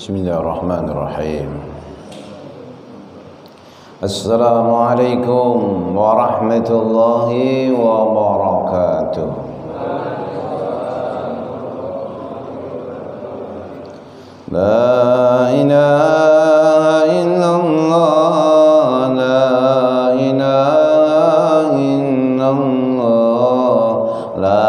Bismillahirrahmanirrahim. Assalamualaikum warahmatullahi wabarakatuh. La ilaha illallah, la ilaha illallah, la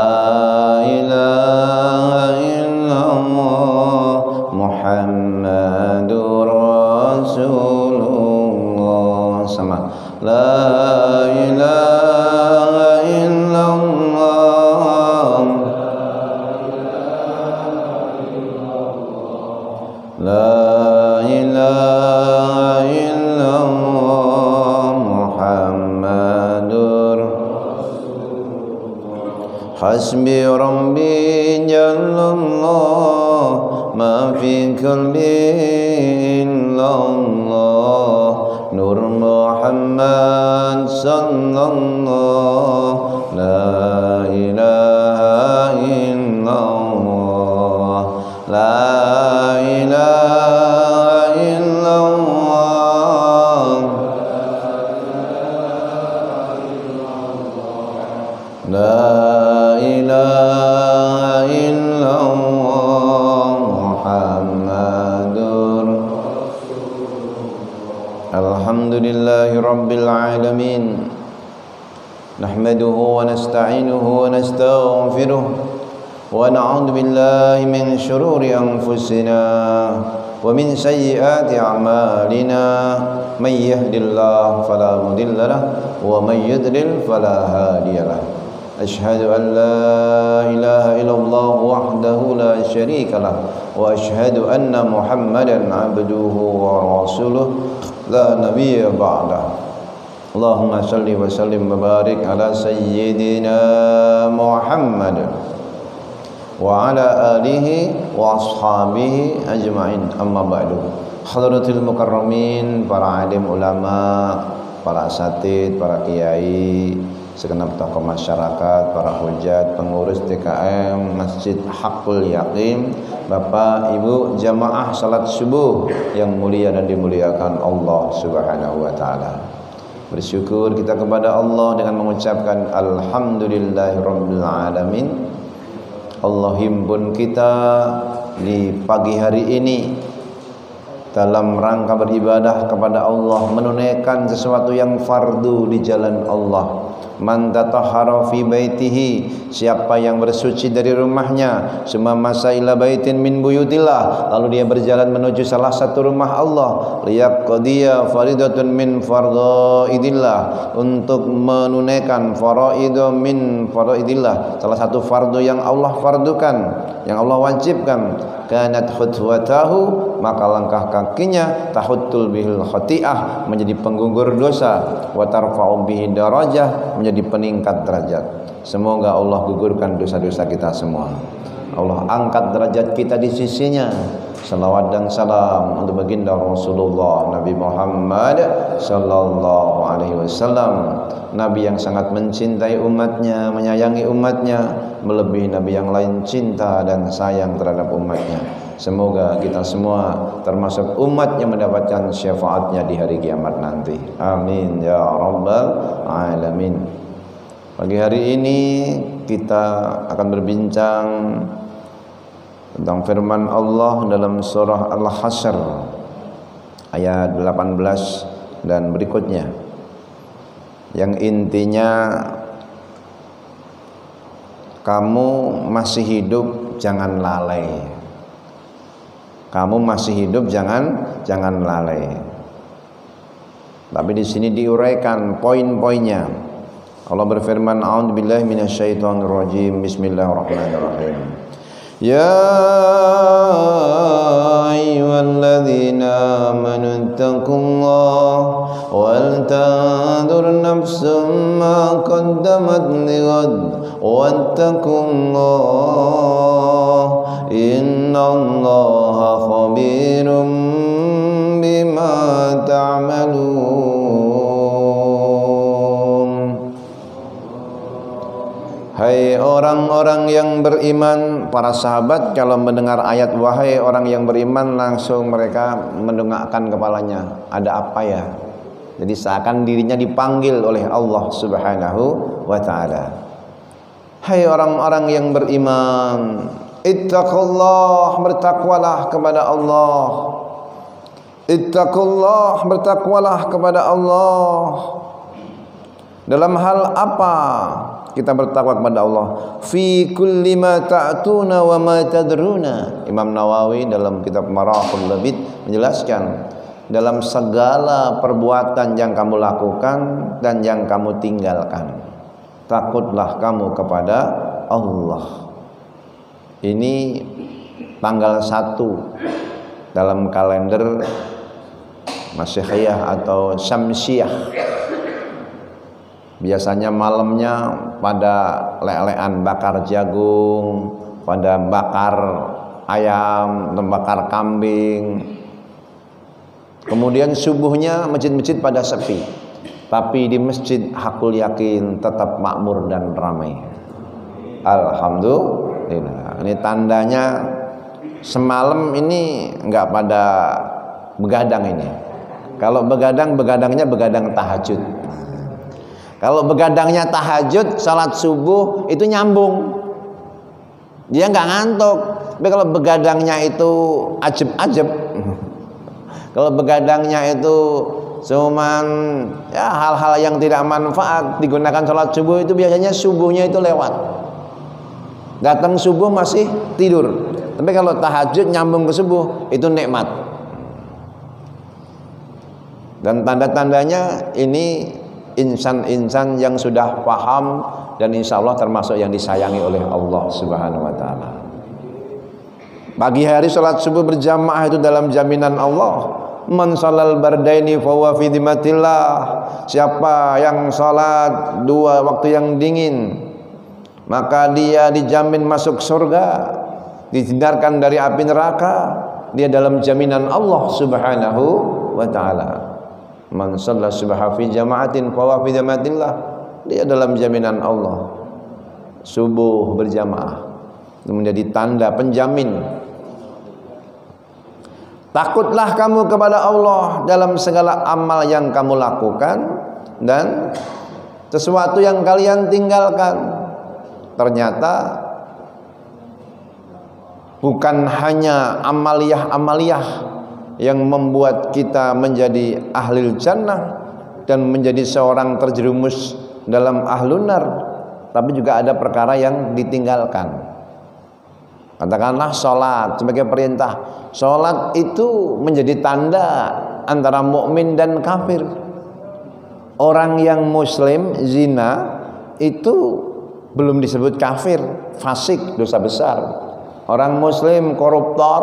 ilaha illallah, Muhammadur Rasulullah. Sama. La ilaha illallah, la ilaha illallah, Muhammadur Hasbi Rabbi Jallallah, ma fi qalbi illallah, Nur Muhammad sallallahu, la ilaha illallah, la ilaha illallah, la ilaha illallah, Muhammadur Alhamdulillahi Rabbil Alamin. Nahmaduhu wa nasta'inuhu wa nastaghfiruh wa na'udzu billahi min shururi anfusina wa min sayyiati a'malina. May yahdihillahu fala mudilla lahu wa may yudlil fala hadiya lahu. Ashhadu an la ilaha illallah wahdahu la syarika lahu wa ashhadu anna Muhammadan 'abduhu wa rasuluh la nabiyya ba'dah. Allahumma salli wa sallim wa barik ala sayyidina Muhammad wa ala alihi wa ashabihi ajma'in, amma ba'du. Hadratul mukarramin, para alim ulama, para asatid, para kiai, segenap tokoh masyarakat, para hujat, pengurus DKM Masjid Haqqul Yaqin, Bapak Ibu jamaah salat subuh yang mulia dan dimuliakan Allah Subhanahu wa taala. Bersyukur kita kepada Allah dengan mengucapkan alhamdulillahirabbil alamin. Allah himpun kita di pagi hari ini dalam rangka beribadah kepada Allah, menunaikan sesuatu yang fardu di jalan Allah. Man tatahhara fi baitihi, siapa yang bersuci dari rumahnya, summa masa ila baitin min buyutillah, lalu dia berjalan menuju salah satu rumah Allah, liyaqdiya faridatun min fardhaidillah, untuk menunaikan faraidu min faraidillah, salah satu fardu yang Allah fardukan, yang Allah wajibkan. Kanat khutwatahu, maka langkah kakinya tahuttul bihil khati'ah, menjadi penggugur dosa, wa tarfa'u bihi darajah, menjadi peningkat derajat. Semoga Allah gugurkan dosa-dosa kita semua, Allah angkat derajat kita di sisinya. Salawat dan salam untuk baginda Rasulullah Nabi Muhammad sallallahu alaihi wasallam, Nabi yang sangat mencintai umatnya, menyayangi umatnya, melebihi Nabi yang lain cinta dan sayang terhadap umatnya. Semoga kita semua termasuk umat yang mendapatkan syafaatnya di hari kiamat nanti. Amin ya rabbal alamin. Pagi hari ini kita akan berbincang tentang firman Allah dalam surah Al-Hasyr ayat 18 dan berikutnya, yang intinya kamu masih hidup jangan lalai. Kamu masih hidup jangan lalai. Tapi di sini diuraikan poin-poinnya. Allah berfirman, a'udzubillahi minasyaitonirrajim, bismillahirrahmanirrahim. Ya ayyuhalladzina amanu taqullaha wal tanzur nafsum ma qaddamat lighad wattaqullaha innallaha khabirum bima ta'malun. Hai orang-orang yang beriman. Para sahabat kalau mendengar ayat wahai orang yang beriman, langsung mereka mendongakkan kepalanya. Ada apa ya? Jadi seakan dirinya dipanggil oleh Allah Subhanahu wa ta'ala. Hai orang-orang yang beriman, ittaqullah, bertakwalah kepada Allah. Ittaqullah, bertakwalah kepada Allah. Dalam hal apa kita bertakwa kepada Allah? Fi kulli ma ta'tuna wa ma tadruna. Imam Nawawi dalam kitab Marahul Labid menjelaskan, dalam segala perbuatan yang kamu lakukan dan yang kamu tinggalkan, takutlah kamu kepada Allah. Ini tanggal 1 dalam kalender Masehiah atau Syamsiah. Biasanya malamnya pada lelean bakar jagung, pada bakar ayam, bakar kambing. Kemudian subuhnya masjid-masjid pada sepi. Tapi di masjid hakul yakin tetap makmur dan ramai. Alhamdulillah. Ini tandanya semalam ini enggak pada begadang ini. Kalau begadang, begadangnya begadang tahajud. Kalau begadangnya tahajud, salat subuh itu nyambung. Dia enggak ngantuk. Tapi kalau begadangnya itu ajeb-ajeb, kalau begadangnya itu cuman ya hal-hal yang tidak manfaat, digunakan salat subuh, itu biasanya subuhnya itu lewat. Datang subuh masih tidur. Tapi kalau tahajud nyambung ke subuh, itu nikmat. Dan tanda-tandanya ini insan-insan yang sudah paham dan insya Allah termasuk yang disayangi oleh Allah Subhanahu wa ta'ala. Pagi hari salat subuh berjamaah itu dalam jaminan Allah. Man shalal bardaini fa huwa fi dhimmatillah. Siapa yang salat 2 waktu yang dingin, maka dia dijamin masuk surga, dihindarkan dari api neraka. Dia dalam jaminan Allah Subhanahu wa ta'ala. Man shalla subha fi jama'atin fa huwa fi dhimmatillah. Dia dalam jaminan Allah. Subuh berjamaah itu menjadi tanda penjamin. Takutlah kamu kepada Allah dalam segala amal yang kamu lakukan dan sesuatu yang kalian tinggalkan. Ternyata bukan hanya amaliyah-amaliyah yang membuat kita menjadi ahlul jannah dan menjadi seorang terjerumus dalam ahlun nar, tapi juga ada perkara yang ditinggalkan. Katakanlah sholat sebagai perintah. Sholat itu menjadi tanda antara mukmin dan kafir. Orang yang muslim zina itu belum disebut kafir, fasik, dosa besar. Orang muslim koruptor,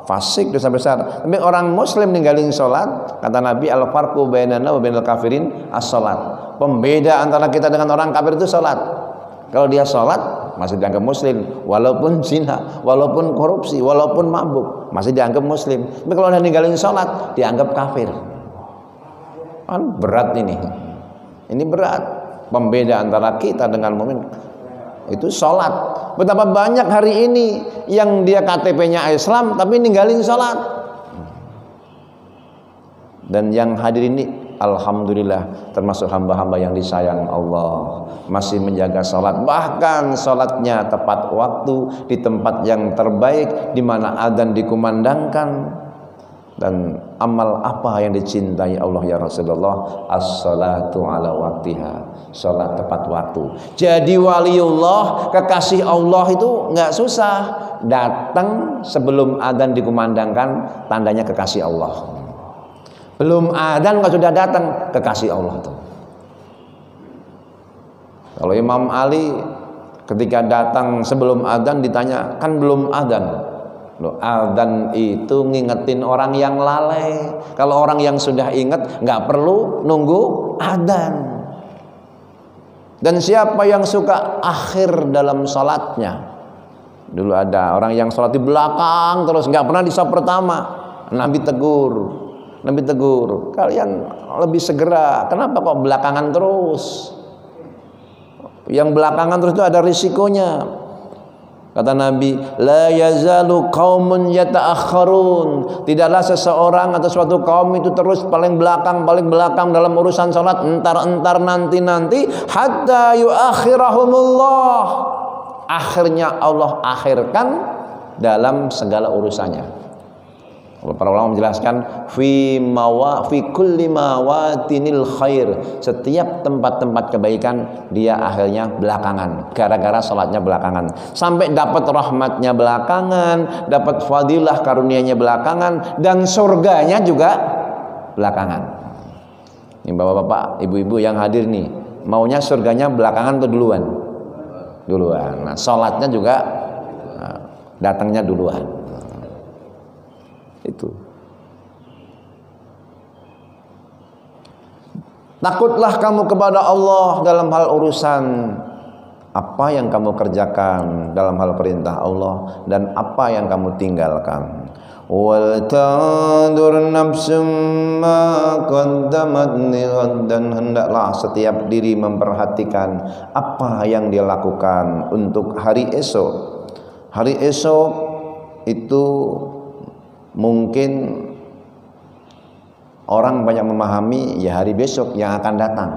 fasik, dosa besar. Tapi orang muslim ninggalin sholat, kata Nabi, al-farqu bainana wa bainal kafirin as-sholat. Pembeda antara kita dengan orang kafir itu sholat. Kalau dia sholat masih dianggap muslim, walaupun zina, walaupun korupsi, walaupun mabuk, masih dianggap muslim. Tapi kalau dia ninggalin sholat, dianggap kafir. Kan berat ini. Ini berat. Pembeda antara kita dengan mukmin itu sholat. Betapa banyak hari ini yang dia KTP-nya Islam tapi ninggalin sholat. Dan yang hadir ini alhamdulillah termasuk hamba-hamba yang disayang Allah, masih menjaga sholat, bahkan sholatnya tepat waktu di tempat yang terbaik di mana adzan dikumandangkan. Dan amal apa yang dicintai Allah ya Rasulullah? As-salatu ala waktiha, sholat tepat waktu. Jadi waliullah, kekasih Allah itu nggak susah, datang sebelum adzan dikumandangkan, tandanya kekasih Allah. Belum adzan kalau sudah datang, kekasih Allah tuh. Kalau Imam Ali ketika datang sebelum adzan ditanya, kan belum adzan. Loh, adzan itu ngingetin orang yang lalai. Kalau orang yang sudah ingat nggak perlu nunggu adzan. Dan siapa yang suka akhir dalam salatnya? Dulu ada orang yang salat di belakang terus nggak pernah di saf pertama. Nabi tegur, kalian lebih segera. Kenapa kok belakangan terus? Yang belakangan terus itu ada risikonya. Kata Nabi, la yazalu qaumun yata'akhkharun. Tidaklah seseorang atau suatu kaum itu terus paling belakang dalam urusan salat, entar nanti hatta yuakhirahumullah. Akhirnya Allah akhirkan dalam segala urusannya. Para ulama menjelaskan fi kulli mawatinil khair, setiap tempat-tempat kebaikan dia akhirnya belakangan, gara-gara salatnya belakangan, sampai dapat rahmatnya belakangan, dapat fadilah karunianya belakangan, dan surganya juga belakangan. Ini bapak-bapak, ibu-ibu yang hadir nih, maunya surganya belakangan atau duluan? Duluan. Nah, salatnya juga datangnya duluan. Itu. Takutlah kamu kepada Allah dalam hal urusan apa yang kamu kerjakan, dalam hal perintah Allah dan apa yang kamu tinggalkan. Wal tandur nafsum ma qaddamat lighad, dan hendaklah setiap diri memperhatikan apa yang dia lakukan untuk hari esok. Hari esok itu mungkin orang banyak memahami ya hari besok yang akan datang.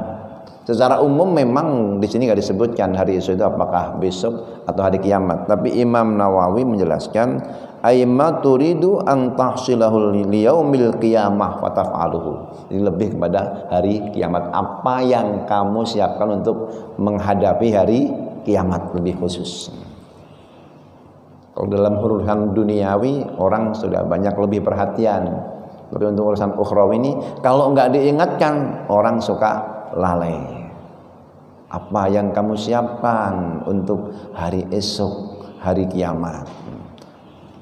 Secara umum memang di sini nggak disebutkan hari esok itu apakah besok atau hari kiamat. Tapi Imam Nawawi menjelaskan aima turidu an tahsilahul liyaumil qiyamah fataf'aluhu. Ini lebih kepada hari kiamat. Apa yang kamu siapkan untuk menghadapi hari kiamat lebih khusus. Kalau dalam urusan duniawi orang sudah banyak lebih perhatian. Tapi untuk urusan ukhrawi ini kalau enggak diingatkan orang suka lalai. Apa yang kamu siapkan untuk hari esok, hari kiamat?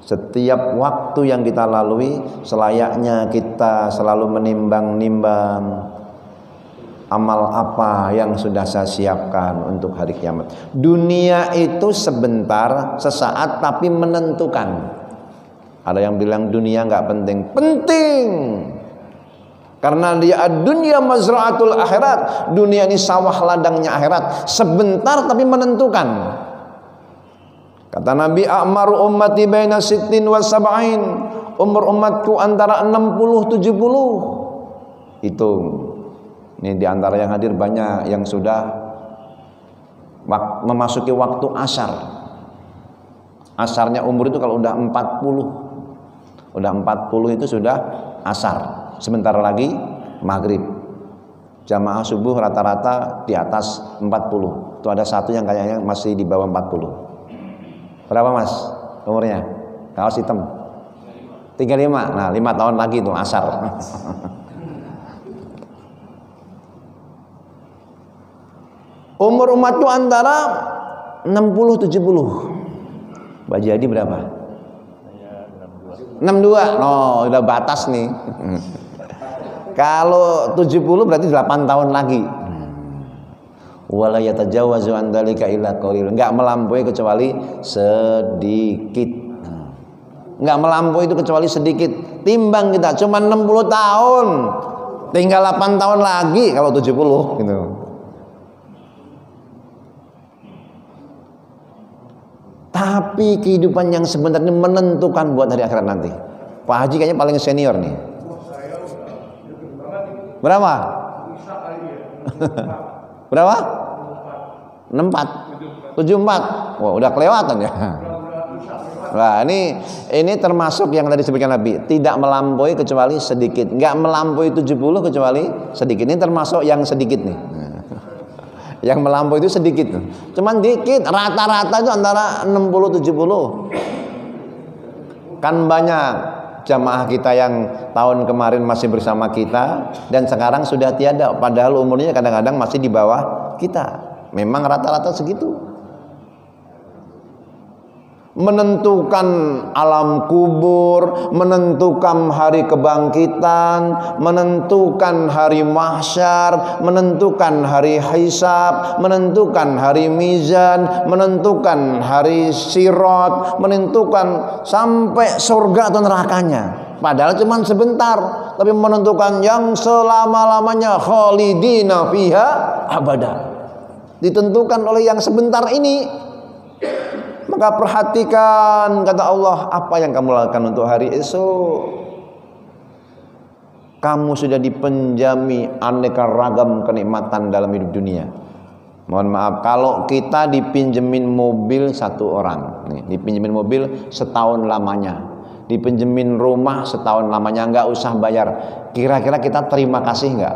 Setiap waktu yang kita lalui selayaknya kita selalu menimbang-nimbang amal apa yang sudah saya siapkan untuk hari kiamat. Dunia itu sebentar, sesaat, tapi menentukan. Ada yang bilang dunia nggak penting. Penting. Karena dia dunia mazra'atul akhirat. Dunia ini sawah ladangnya akhirat. Sebentar tapi menentukan. Kata Nabi, a'maru ummati baina sittin wa sab'in. Umur umatku antara 60-70. Hitung. Ini diantara yang hadir banyak yang sudah memasuki waktu asar. Asarnya umur itu kalau udah 40. Udah 40 itu sudah asar. Sebentar lagi maghrib. Jamaah subuh rata-rata di atas 40. Itu ada satu yang kayaknya masih di bawah 40. Berapa mas umurnya? Kaos hitam 35. Nah 5 tahun lagi itu asar. Umur umat itu antara 60-70. Mbak Jadi berapa? 62. Oh, udah batas nih. Kalau 70 berarti 8 tahun lagi. Wala yatajawazu an dzalika illa qalil. Enggak melampaui kecuali sedikit. Enggak melampaui itu kecuali sedikit. Timbang kita cuma 60 tahun. Tinggal 8 tahun lagi kalau 70 gitu. Tapi kehidupan yang sebentar ini menentukan buat hari akhirat nanti. Pak Haji kayaknya paling senior nih. Berapa? Berapa? 64. 74. Wah, udah kelewatan ya. Nah, ini termasuk yang tadi disebutkan Nabi, tidak melampaui kecuali sedikit. Enggak melampaui 70 kecuali sedikit. Ini termasuk yang sedikit nih. Yang melampaui itu sedikit, cuman dikit. Rata-rata itu antara 60-70. Kan banyak jamaah kita yang tahun kemarin masih bersama kita dan sekarang sudah tiada, padahal umurnya kadang-kadang masih di bawah kita. Memang rata-rata segitu. Menentukan alam kubur, menentukan hari kebangkitan, menentukan hari mahsyar, menentukan hari hisab, menentukan hari mizan, menentukan hari sirat, menentukan sampai surga atau nerakanya. Padahal cuma sebentar, tapi menentukan yang selama-lamanya, khalidina fiha abada. ditentukan oleh yang sebentar ini. Maka perhatikan, kata Allah, apa yang kamu lakukan untuk hari esok. Kamu sudah dipenjami aneka ragam kenikmatan dalam hidup dunia. Mohon maaf, kalau kita dipinjemin mobil satu orang, nih, dipinjemin mobil setahun lamanya, dipinjemin rumah setahun lamanya, nggak usah bayar. Kira-kira kita terima kasih nggak?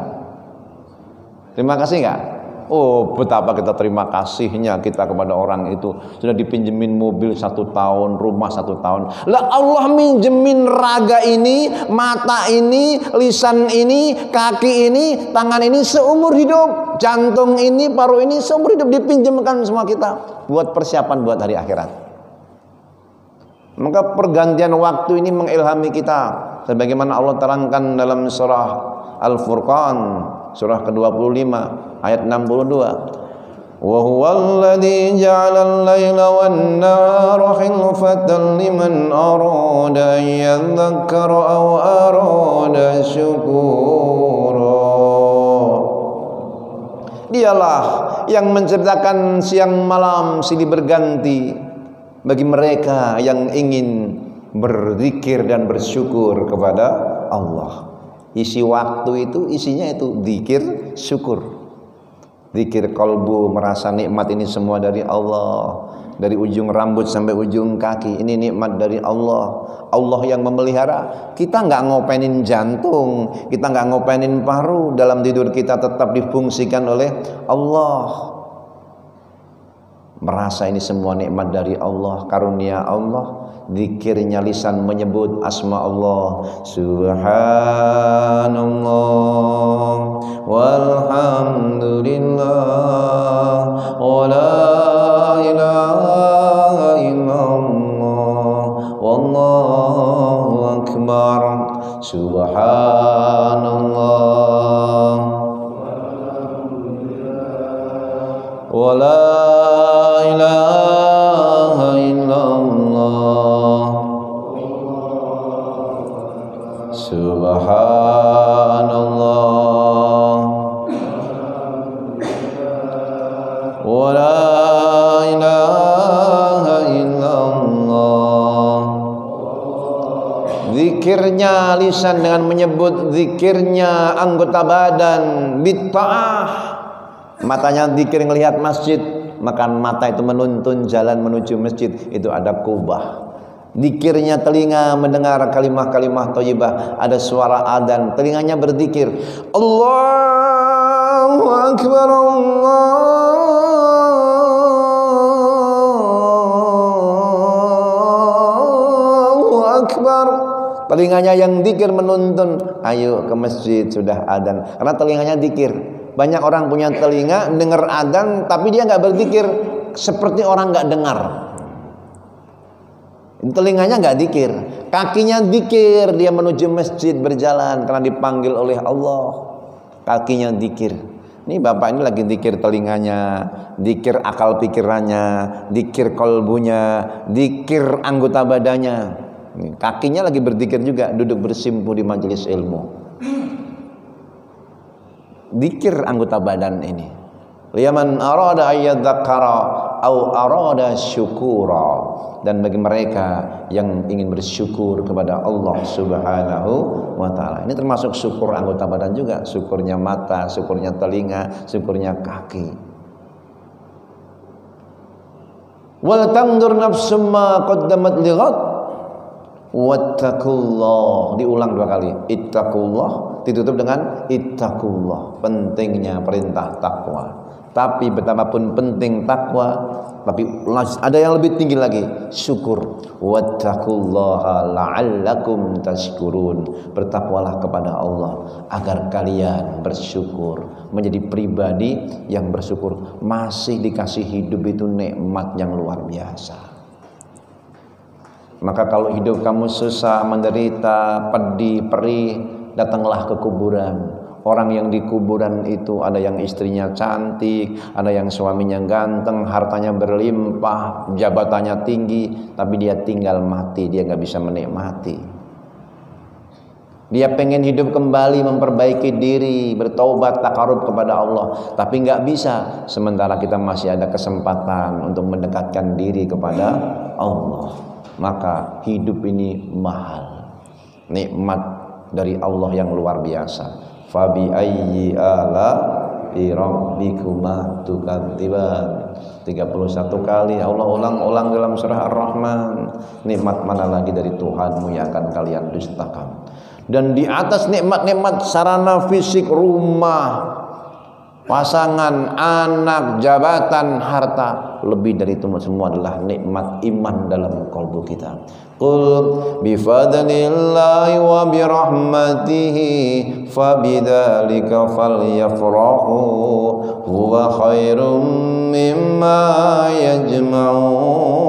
Terima kasih nggak? Oh, betapa kita terima kasihnya kita kepada orang itu. Sudah dipinjemin mobil 1 tahun, rumah 1 tahun. Lah Allah minjemin raga ini, mata ini, lisan ini, kaki ini, tangan ini seumur hidup. Jantung ini, paru ini seumur hidup dipinjamkan semua kita. Buat persiapan buat hari akhirat. Maka pergantian waktu ini mengilhami kita. Sebagaimana Allah terangkan dalam surah Al-Furqan, surah ke-25 ayat 62. Wa huwal ladzi ja'ala al-laila wan-nahara khilfatan liman arada an yadhakkara aw arada syukura. Dialah yang menciptakan siang malam silih berganti bagi mereka yang ingin berzikir dan bersyukur kepada Allah. Isi waktu itu isinya itu zikir, syukur. Zikir kalbu, merasa nikmat ini semua dari Allah. Dari ujung rambut sampai ujung kaki, ini nikmat dari Allah. Allah yang memelihara. Kita nggak ngopenin jantung, kita nggak ngopenin paru. Dalam tidur kita tetap difungsikan oleh Allah. Merasa ini semua nikmat dari Allah, karunia Allah. Zikirnya lisan menyebut asma Allah, subhanallah walhamdulillah wa la ilaha illallah wallahu akbar, subhanallah wa la ilaha illallah subhanallah wa la ilaha illallah. Zikirnya lisan dengan menyebut, zikirnya anggota badan bitta'ah. Matanya zikir ngelihat masjid, maka mata itu menuntun jalan menuju masjid, itu adab kubah. Zikirnya telinga mendengar kalimah-kalimah thayyibah, ada suara adzan, telinganya berzikir, Allahu akbar, Allahu akbar. Telinganya yang zikir menuntun, ayo ke masjid, sudah adzan, karena telinganya zikir. Banyak orang punya telinga dengar adzan tapi dia nggak berzikir, seperti orang nggak dengar. Telinganya nggak zikir, kakinya zikir, dia menuju masjid berjalan karena dipanggil oleh Allah. Kakinya zikir. Ini bapak ini lagi zikir telinganya, zikir akal pikirannya, zikir kolbunya, zikir anggota badannya. Kakinya lagi berzikir juga, duduk bersimpuh di majelis ilmu. Zikir anggota badan ini. Liman arada ayyadzakara au arada syukura. Dan bagi mereka yang ingin bersyukur kepada Allah Subhanahu wa ta'ala. Ini termasuk syukur anggota badan juga. Syukurnya mata, syukurnya telinga, syukurnya kaki. Wal tandur nafsum ma qaddamat lighad wattaqullah. Diulang 2 kali. Ittaqullah ditutup dengan ittaqullah. Pentingnya perintah takwa. Tapi betapapun penting takwa, tapi ada yang lebih tinggi lagi, syukur. Wattaqullaha la'allakum tashkurun. Bertakwalah kepada Allah agar kalian bersyukur, menjadi pribadi yang bersyukur. Masih dikasih hidup itu nikmat yang luar biasa. Maka kalau hidup kamu susah, menderita, pedih, perih, datanglah ke kuburan. Orang yang di kuburan itu ada yang istrinya cantik, ada yang suaminya ganteng, hartanya berlimpah, jabatannya tinggi, tapi dia tinggal mati, dia nggak bisa menikmati. Dia pengen hidup kembali, memperbaiki diri, bertaubat, takarub kepada Allah. Tapi nggak bisa, sementara kita masih ada kesempatan untuk mendekatkan diri kepada Allah. Maka hidup ini mahal, nikmat dari Allah yang luar biasa. Fabi ayyi ala'i rabbikuma tukadziban. 31 kali Allah ulang-ulang dalam surah Ar-Rahman. Nikmat mana lagi dari Tuhanmu yang akan kalian dustakan? Dan di atas nikmat-nikmat sarana fisik, rumah, pasangan, anak, jabatan, harta, lebih dari itu semua adalah nikmat iman dalam kalbu kita. Qul bifadlillahi wa birahmatihi fabidzalika falyafrahu huwa khairum mimma yajma'un.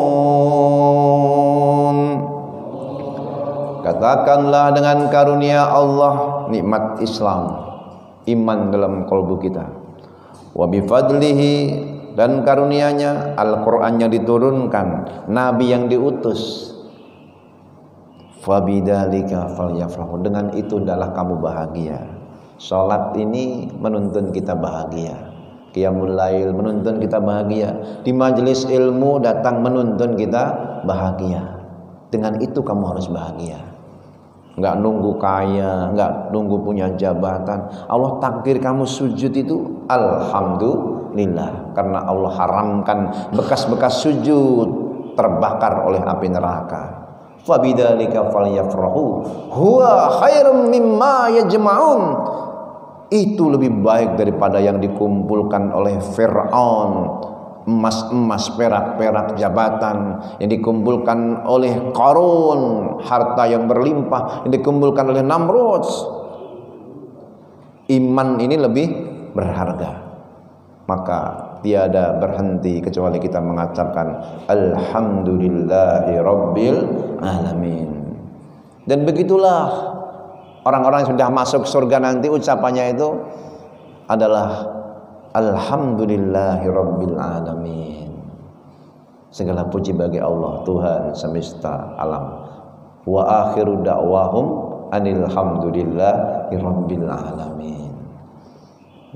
Katakanlah dengan karunia Allah, nikmat Islam, iman dalam kalbu kita. Wa bifadlihi, dan karunia-Nya Al-Qur'an yang diturunkan, nabi yang diutus. Fabidzalika falyafrahu, dengan itu adalah kamu bahagia. Salat ini menuntun kita bahagia. Qiyamul lail menuntun kita bahagia. Di majelis ilmu datang menuntun kita bahagia. Dengan itu kamu harus bahagia. Enggak nunggu kaya, enggak nunggu punya jabatan. Allah takdir kamu sujud itu alhamdulillah, karena Allah haramkan bekas-bekas sujud terbakar oleh api neraka. Fabidzalika falyafrahu huwa khairum mimma yajma'un. Itu lebih baik daripada yang dikumpulkan oleh Fir'aun, emas-emas, perak-perak, jabatan yang dikumpulkan oleh Qarun, harta yang berlimpah yang dikumpulkan oleh Namrud. Iman ini lebih berharga. Maka tiada berhenti kecuali kita mengucapkan alhamdulillahi rabbil alamin. Dan begitulah orang-orang yang sudah masuk surga nanti, ucapannya itu adalah alhamdulillahi rabbil alamin. Segala puji bagi Allah, Tuhan semesta alam. Wa akhiru da'wahum anilhamdulillahi rabbil alamin.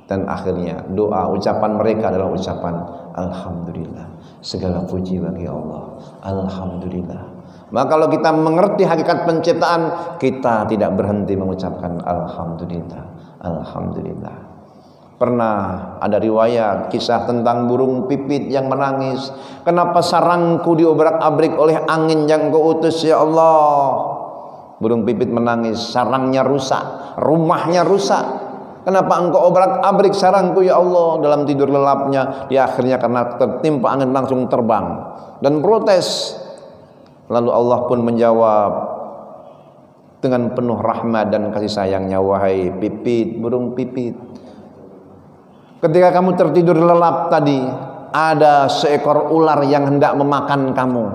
Dan akhirnya doa, ucapan mereka adalah ucapan alhamdulillah. Segala puji bagi Allah, alhamdulillah. Maka kalau kita mengerti hakikat penciptaan, kita tidak berhenti mengucapkan alhamdulillah, alhamdulillah. Pernah ada riwayat kisah tentang burung pipit yang menangis. Kenapa sarangku diobrak-abrik oleh angin yang Kau utus ya Allah? Burung pipit menangis, sarangnya rusak, rumahnya rusak. Kenapa Engkau obrak-abrik sarangku ya Allah? Dalam tidur lelapnya, dia akhirnya karena tertimpa angin langsung terbang dan protes. Lalu Allah pun menjawab dengan penuh rahmat dan kasih sayangnya, wahai pipit, burung pipit, ketika kamu tertidur lelap tadi, ada seekor ular yang hendak memakan kamu.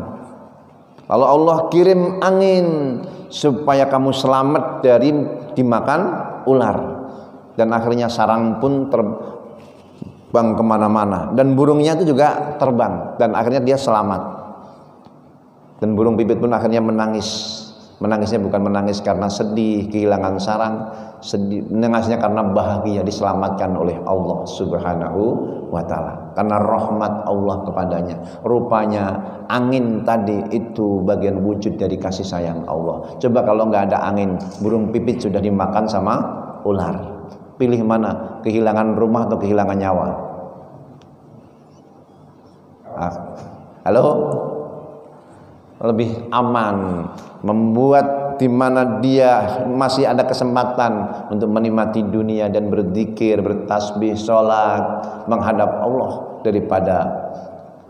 Lalu Allah kirim angin supaya kamu selamat dari dimakan ular. Dan akhirnya sarang pun terbang kemana-mana. Dan burungnya itu juga terbang. Dan akhirnya dia selamat. Dan burung pipit pun akhirnya menangis. Menangisnya bukan menangis karena sedih, kehilangan sarang. Menangisnya karena bahagia diselamatkan oleh Allah subhanahu wa ta'ala. Karena rahmat Allah kepadanya. Rupanya angin tadi itu bagian wujud dari kasih sayang Allah. Coba kalau nggak ada angin, burung pipit sudah dimakan sama ular. Pilih mana? Kehilangan rumah atau kehilangan nyawa? Halo? Lebih aman membuat di mana dia masih ada kesempatan untuk menikmati dunia dan berzikir, bertasbih, sholat, menghadap Allah, daripada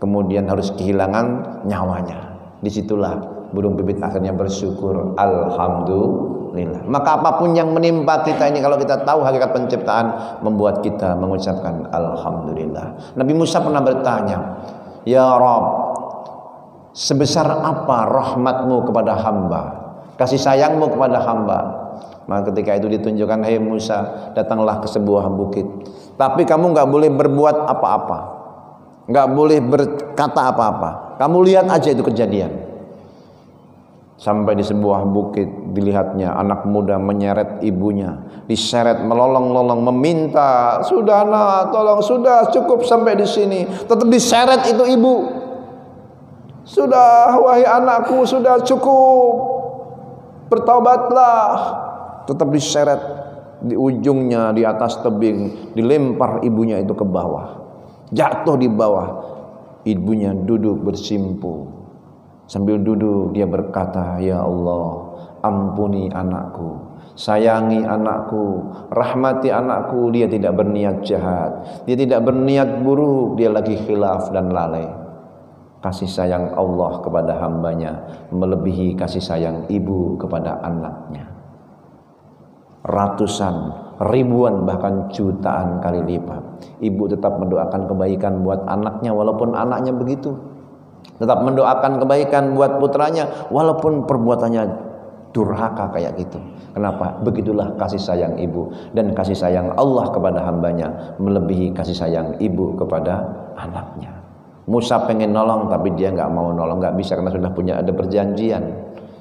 kemudian harus kehilangan nyawanya. Disitulah burung pipit akhirnya bersyukur, alhamdulillah. Maka apapun yang menimpa kita ini, kalau kita tahu hakikat penciptaan, membuat kita mengucapkan alhamdulillah. Nabi Musa pernah bertanya, ya Rabb, sebesar apa rahmatmu kepada hamba, kasih sayangmu kepada hamba? Maka ketika itu ditunjukkan, hei Musa, datanglah ke sebuah bukit, tapi kamu nggak boleh berbuat apa-apa, nggak boleh berkata apa-apa, kamu lihat aja itu kejadian. Sampai di sebuah bukit dilihatnya anak muda menyeret ibunya, diseret melolong-lolong meminta, "Sudah nak, tolong, sudah cukup sampai di sini." Tetap diseret itu ibu. "Sudah wahai anakku, sudah cukup. Bertaubatlah." Tetap diseret. Di ujungnya di atas tebing dilempar ibunya itu ke bawah. Jatuh di bawah. Ibunya duduk bersimpu. Sambil duduk dia berkata, "Ya Allah, ampuni anakku, sayangi anakku, rahmati anakku. Dia tidak berniat jahat, dia tidak berniat buruk, dia lagi khilaf dan lalai." Kasih sayang Allah kepada hambanya melebihi kasih sayang ibu kepada anaknya. Ratusan, ribuan, bahkan jutaan kali lipat. Ibu tetap mendoakan kebaikan buat anaknya walaupun anaknya begitu. Tetap mendoakan kebaikan buat putranya walaupun perbuatannya durhaka kayak gitu. Kenapa? Begitulah kasih sayang ibu. Dan kasih sayang Allah kepada hambanya melebihi kasih sayang ibu kepada anaknya. Musa pengen nolong tapi dia nggak mau nolong, nggak bisa karena sudah punya ada perjanjian.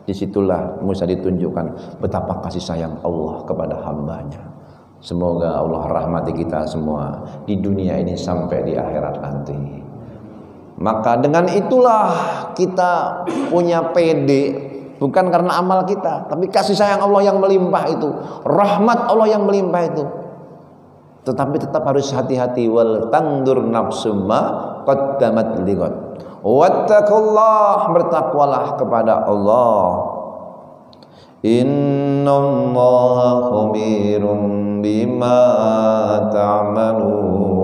Disitulah Musa ditunjukkan betapa kasih sayang Allah kepada hambanya. Semoga Allah rahmati kita semua di dunia ini sampai di akhirat nanti. Maka dengan itulah kita punya pede, bukan karena amal kita, tapi kasih sayang Allah yang melimpah itu, rahmat Allah yang melimpah itu. Tetapi tetap harus hati-hati. Wal tangdur nafsum ma qaddamat lighad. Wattaqullah, bertakwalah kepada Allah. Innallaha khabirum bima ta'malun.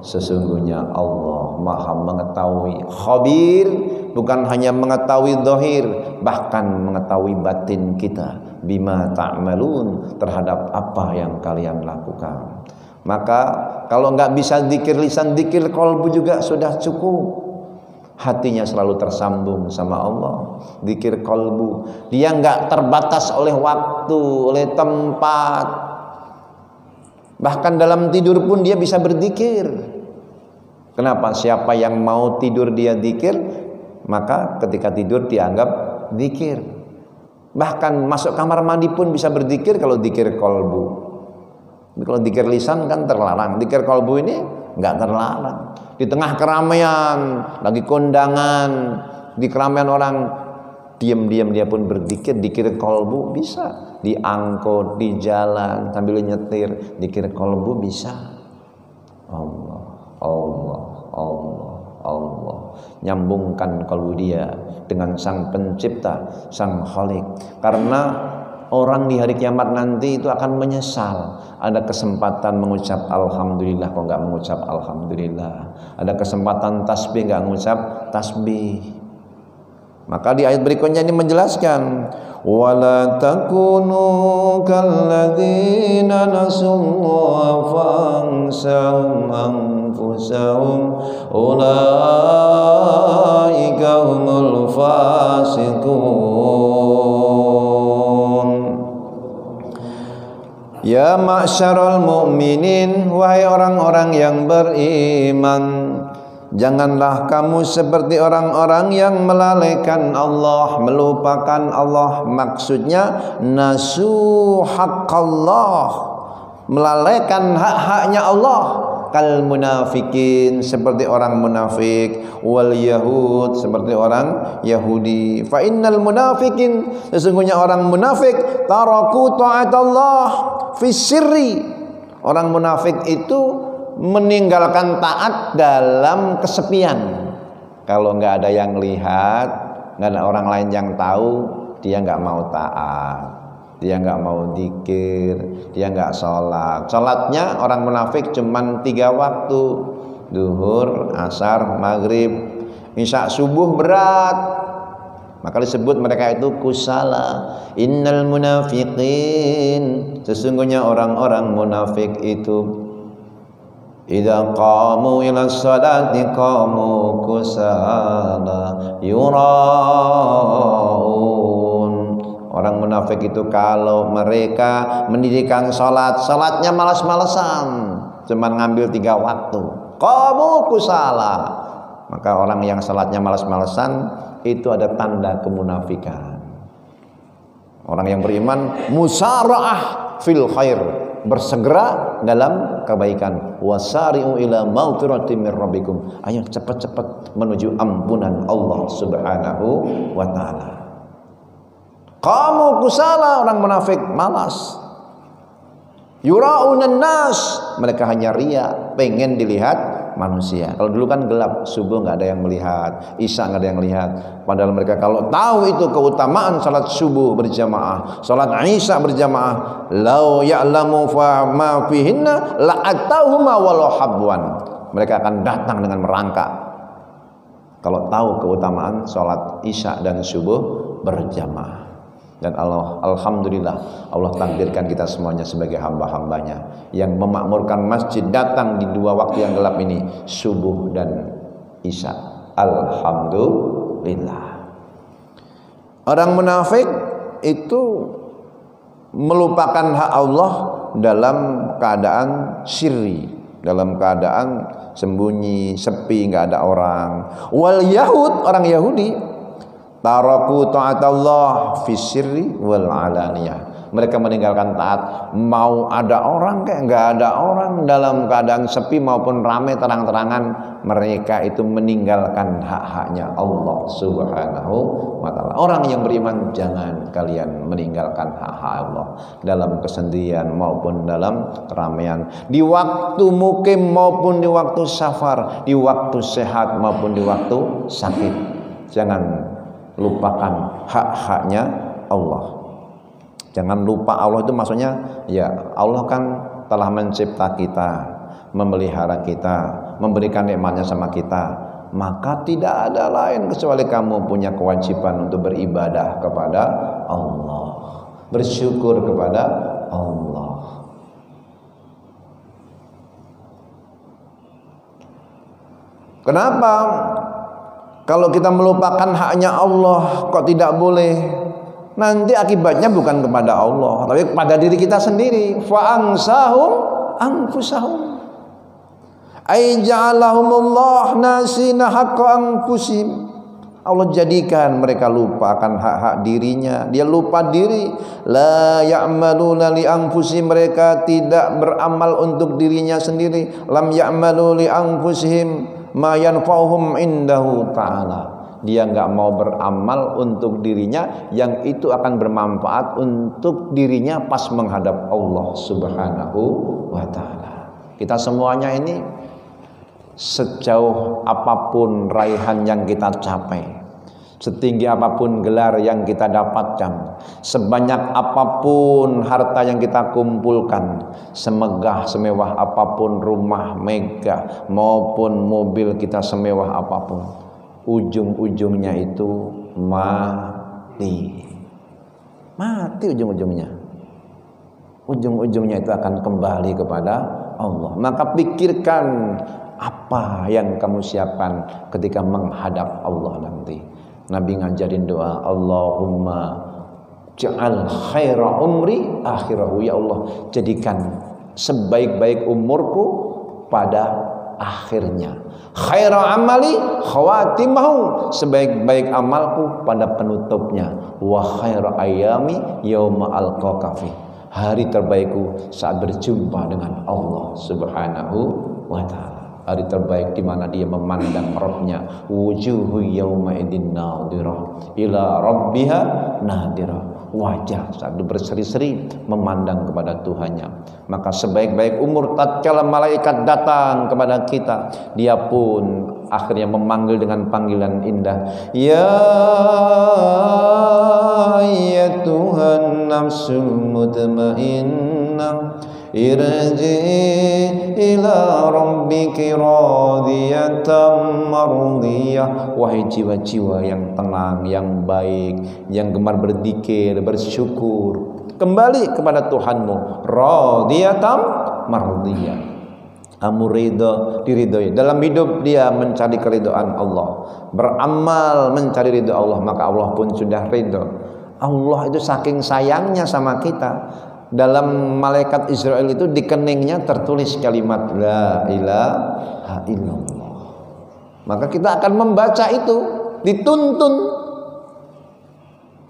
Sesungguhnya Allah Maha mengetahui. Khabir bukan hanya mengetahui zahir, bahkan mengetahui batin kita. Bima ta'malun, terhadap apa yang kalian lakukan. Maka kalau nggak bisa dzikir lisan, dzikir qalbu juga sudah cukup. Hatinya selalu tersambung sama Allah. Dzikir qalbu, dia nggak terbatas oleh waktu, oleh tempat. Bahkan dalam tidur pun dia bisa berzikir. Kenapa? Siapa yang mau tidur dia dzikir, maka ketika tidur dianggap dzikir. Bahkan masuk kamar mandi pun bisa berzikir kalau dzikir qalbu. Kalau dzikir lisan kan terlarang, dzikir qalbu ini nggak terlarang. Di tengah keramaian, lagi kondangan, di keramaian orang, diam-diam dia pun berzikir, dzikir qalbu bisa. Di angkot, di jalan, sambil nyetir, dzikir qalbu bisa. Allah, Allah, Allah, Allah. Nyambungkan qalbu dia dengan sang pencipta, sang khalik. Karena orang di hari kiamat nanti itu akan menyesal. Ada kesempatan mengucap alhamdulillah kok nggak mengucap alhamdulillah. Ada kesempatan tasbih nggak mengucap tasbih. Maka di ayat berikutnya ini menjelaskan, wala takunu kalladzina nasullaha fansahum anfusahum ulaika humul fasiqun. Ya ma'syarul mu'minin, wahai orang-orang yang beriman, janganlah kamu seperti orang-orang yang melalaikan Allah, melupakan Allah. Maksudnya nasu haqqallah, melalaikan hak-haknya Allah. Kal munafikin, seperti orang munafik. Wal yahud, seperti orang Yahudi. Fa innal munafikin, sesungguhnya orang munafik, taraku ta'atallah fi sirri. Orang munafik itu meninggalkan taat dalam kesepian. Kalau nggak ada yang lihat, nggak ada orang lain yang tahu, dia nggak mau taat. Dia nggak mau dzikir, dia nggak sholat. Sholatnya orang munafik cuman 3 waktu, duhur, asar, maghrib, isya, subuh berat. Maka disebut mereka itu kusala. Innal munafiqin, sesungguhnya orang-orang munafik itu idza qamu ila sholati qamu kusala yuraun. Orang munafik itu kalau mereka mendirikan sholat, sholatnya malas-malesan, cuma ngambil 3 waktu. Qamu kusala, Maka orang yang salatnya malas-malesan itu ada tanda kemunafikan. Orang yang beriman musara'ah fil khair, bersegera dalam kebaikan. Wasari'u ila maghfiratin mir rabbikum. Ayo cepat-cepat menuju ampunan Allah Subhanahu wa taala. Kamu kusala, orang munafik malas. Yura'unan nas, mereka hanya ria, pengen dilihat manusia. Kalau dulu kan gelap, subuh nggak ada yang melihat, isya nggak ada yang lihat. Padahal mereka kalau tahu itu keutamaan salat subuh berjamaah, salat isya berjamaah, lau ya'lamu fa ma fihinna la'atahuma walau habwan. Mereka akan datang dengan merangkak. Kalau tahu keutamaan salat isya dan subuh berjamaah. Dan Allah, alhamdulillah, Allah takdirkan kita semuanya sebagai hamba-hambanya yang memakmurkan masjid, datang di dua waktu yang gelap ini, subuh dan isya. Alhamdulillah. Orang munafik itu melupakan hak Allah dalam keadaan sirri, dalam keadaan sembunyi, sepi, nggak ada orang. Wal Yahud, orang Yahudi, taraku ta'atallah fi sirri wal alaniyah. Mereka meninggalkan taat, mau ada orang kayak nggak ada orang, dalam keadaan sepi maupun ramai terang-terangan, mereka itu meninggalkan hak-haknya Allah Subhanahu wa taala. Orang yang beriman, jangan kalian meninggalkan hak-hak Allah dalam kesendirian maupun dalam keramaian, di waktu mukim maupun di waktu safar, di waktu sehat maupun di waktu sakit. Jangan lupakan hak-haknya Allah. Jangan lupa Allah itu maksudnya, ya Allah kan telah mencipta kita, memelihara kita, memberikan nikmatnya sama kita. Maka tidak ada lain kecuali kamu punya kewajiban untuk beribadah kepada Allah, bersyukur kepada Allah. Kenapa? Kalau kita melupakan haknya Allah, kok tidak boleh? Nanti akibatnya bukan kepada Allah, tapi kepada diri kita sendiri. Fa'ansahum anfusahum. Ai ja'alahumullah nasina haqqa anfusihim. Allah jadikan mereka lupakan hak-hak dirinya. Dia lupa diri. La ya'maluna li anfusihim, mereka tidak beramal untuk dirinya sendiri. Lam ya'malu li anfusihim ma yanfa'uhum indahu ta'ala. Dia enggak mau beramal untuk dirinya yang itu akan bermanfaat untuk dirinya pas menghadap Allah Subhanahu wa taala. Kita semuanya ini sejauh apapun raihan yang kita capai, setinggi apapun gelar yang kita dapatkan, sebanyak apapun harta yang kita kumpulkan, semegah semewah apapun rumah megah maupun mobil kita semewah apapun, ujung-ujungnya itu mati. Mati ujung-ujungnya. Ujung-ujungnya itu akan kembali kepada Allah. Maka pikirkan apa yang kamu siapkan ketika menghadap Allah nanti. Nabi ngajarin doa, Allahumma ja'al khaira umri akhirahu. Ya Allah, jadikan sebaik-baik umurku pada akhirnya. Khaira amali khawatimahu, sebaik-baik amalku pada penutupnya. Wa khaira ayami yauma alqaka fi, hari terbaikku saat berjumpa dengan Allah Subhanahu wa taala. Hari terbaik di mana dia memandang Rabbnya. Wujuhu yauma idzin nadhirah ila rabbiha nadhirah. Wajah saat berseri-seri memandang kepada Tuhannya. Maka sebaik-baik umur tatkala malaikat datang kepada kita, dia pun akhirnya memanggil dengan panggilan indah, ya ayyatuhan nafsul mutmainnah irji ila rabbiki radiyatan mardiyah. Wahai jiwa-jiwa yang tenang, yang baik, yang gemar berzikir, bersyukur, kembali kepada Tuhanmu. Radiyatan mardiyah, kamu ridho, diridhoi. Dalam hidup dia mencari keridhaan Allah, beramal mencari ridho Allah, maka Allah pun sudah ridho. Allah itu saking sayangnya sama kita. Dalam malaikat Israel itu di keningnya tertulis kalimat la ilaha illallah. Maka kita akan membaca itu, dituntun.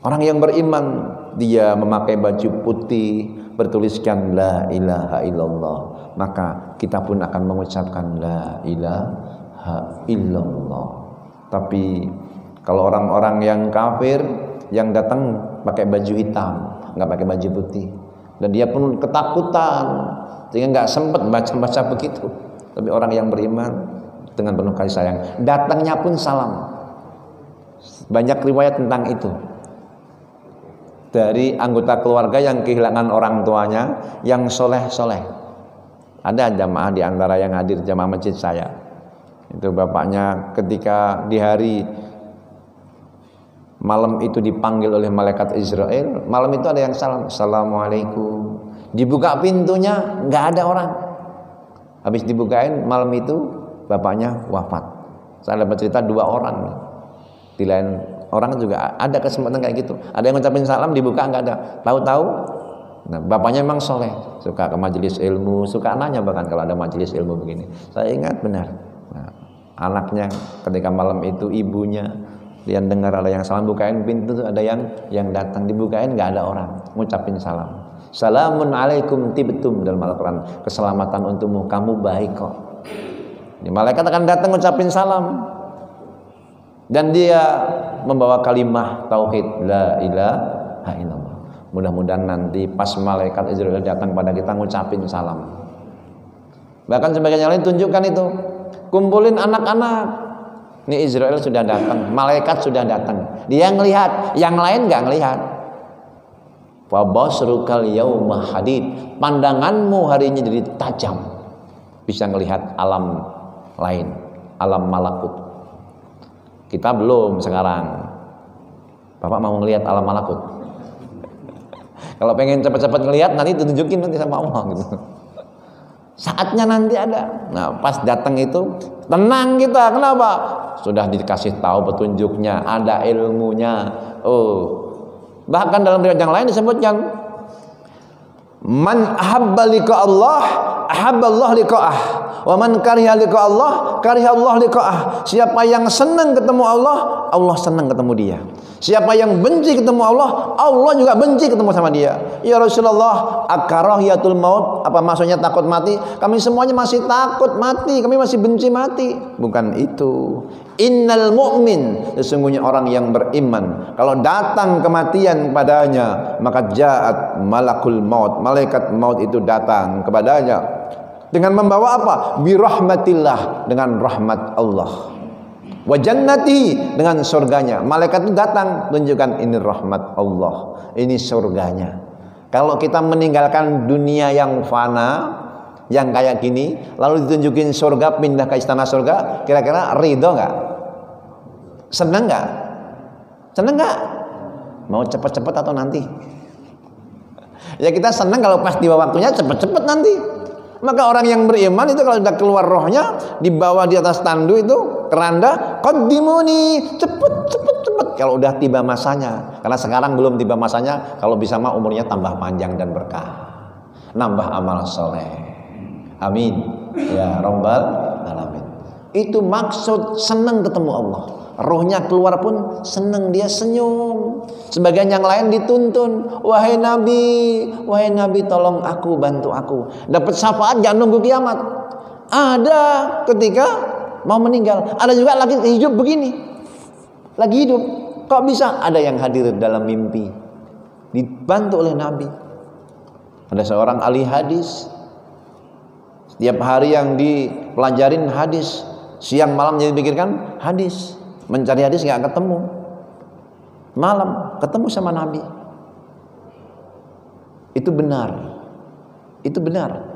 Orang yang beriman, dia memakai baju putih bertuliskan la ilaha illallah, maka kita pun akan mengucapkan la ilaha illallah. Tapi kalau orang-orang yang kafir yang datang pakai baju hitam, nggak pakai baju putih, dan dia pun ketakutan sehingga nggak sempat baca-baca begitu. Tapi orang yang beriman dengan penuh kasih sayang, datangnya pun salam. Banyak riwayat tentang itu. Dari anggota keluarga yang kehilangan orang tuanya yang soleh-soleh. Ada jamaah di antara yang hadir jamaah masjid saya. Itu bapaknya ketika di hari malam itu dipanggil oleh malaikat Israel. Malam itu ada yang salam, assalamualaikum. Dibuka pintunya, nggak ada orang. Habis dibukain malam itu bapaknya wafat. Saya dapat cerita 2 orang. Di lain orang juga ada kesempatan kayak gitu. Ada yang ngucapin salam, dibuka nggak ada. Tahu-tahu, nah bapaknya memang soleh, suka ke majelis ilmu, suka nanya bahkan kalau ada majelis ilmu begini. Saya ingat benar. Nah, anaknya ketika malam itu ibunya, dia dengar ada yang salam, bukain pintu tuh ada yang datang, dibukain nggak ada orang, ngucapin salam. Salamun alaikum tibtum dalam Al-Quran, keselamatan untukmu, kamu baik kok. Di malaikat akan datang ngucapin salam. Dan dia membawa kalimah tauhid la ilaha illallah. Mudah-mudahan nanti pas malaikat Israel datang pada kita ngucapin salam. Bahkan sebagian yang lain tunjukkan itu, kumpulin anak-anak. Ini Israel sudah datang, malaikat sudah datang. Dia ngelihat, yang lain nggak ngelihat. Fa basrukal yauma hadid. Pandanganmu hari ini jadi tajam. Bisa ngelihat alam lain, alam malakut. Kita belum sekarang. Bapak mau ngelihat alam malakut. Kalau pengen cepat-cepat ngelihat, nanti ditunjukin nanti sama Allah gitu. Saatnya nanti ada. Nah, pas datang itu tenang kita. Kenapa? Sudah dikasih tahu petunjuknya, ada ilmunya. Bahkan dalam riwayat yang lain disebutkan, man ahabba liqa Allah, ahabba Allah liqa'ah. Wa man kariha liqa Allah, kariha Allah liqa'ah. Siapa yang senang ketemu Allah, Allah senang ketemu dia. Siapa yang benci ketemu Allah, Allah juga benci ketemu sama dia. Ya Rasulullah, akarahiyatul maut, apa maksudnya takut mati? Kami semuanya masih takut mati, kami masih benci mati. Bukan itu. Innal mu'min, sesungguhnya orang yang beriman, kalau datang kematian padanya, maka ja'at malakul maut, malaikat maut itu datang kepadanya dengan membawa apa? Birahmatillah, dengan rahmat Allah. Wa jannati, dengan surganya. Malaikat itu datang tunjukkan ini rahmat Allah, ini surganya. Kalau kita meninggalkan dunia yang fana, yang kayak gini, lalu ditunjukin surga, pindah ke istana surga, kira-kira ridho nggak? Senang nggak? Senang nggak? Mau cepat-cepat atau nanti? Ya kita senang kalau pas tiba waktunya, cepat-cepat nanti. Maka orang yang beriman itu kalau sudah keluar rohnya, dibawa di atas tandu itu, keranda, qaddimuni, cepet. Kalau udah tiba masanya, karena sekarang belum tiba masanya, kalau bisa mah umurnya tambah panjang dan berkah, nambah amal soleh. Amin. Ya Rabbal Alamin. Itu maksud senang ketemu Allah. Rohnya keluar pun senang, dia senyum. Sebagian yang lain dituntun, wahai Nabi tolong aku, bantu aku. Dapat syafaat jangan nunggu kiamat. Ada ketika mau meninggal, ada juga lagi hidup begini. Lagi hidup, kok bisa? Ada yang hadir dalam mimpi, dibantu oleh Nabi. Ada seorang ahli hadis, setiap hari yang dipelajarin hadis, siang malam jadi pikirkan hadis. Mencari hadis nggak ketemu, malam ketemu sama Nabi. Itu benar, itu benar.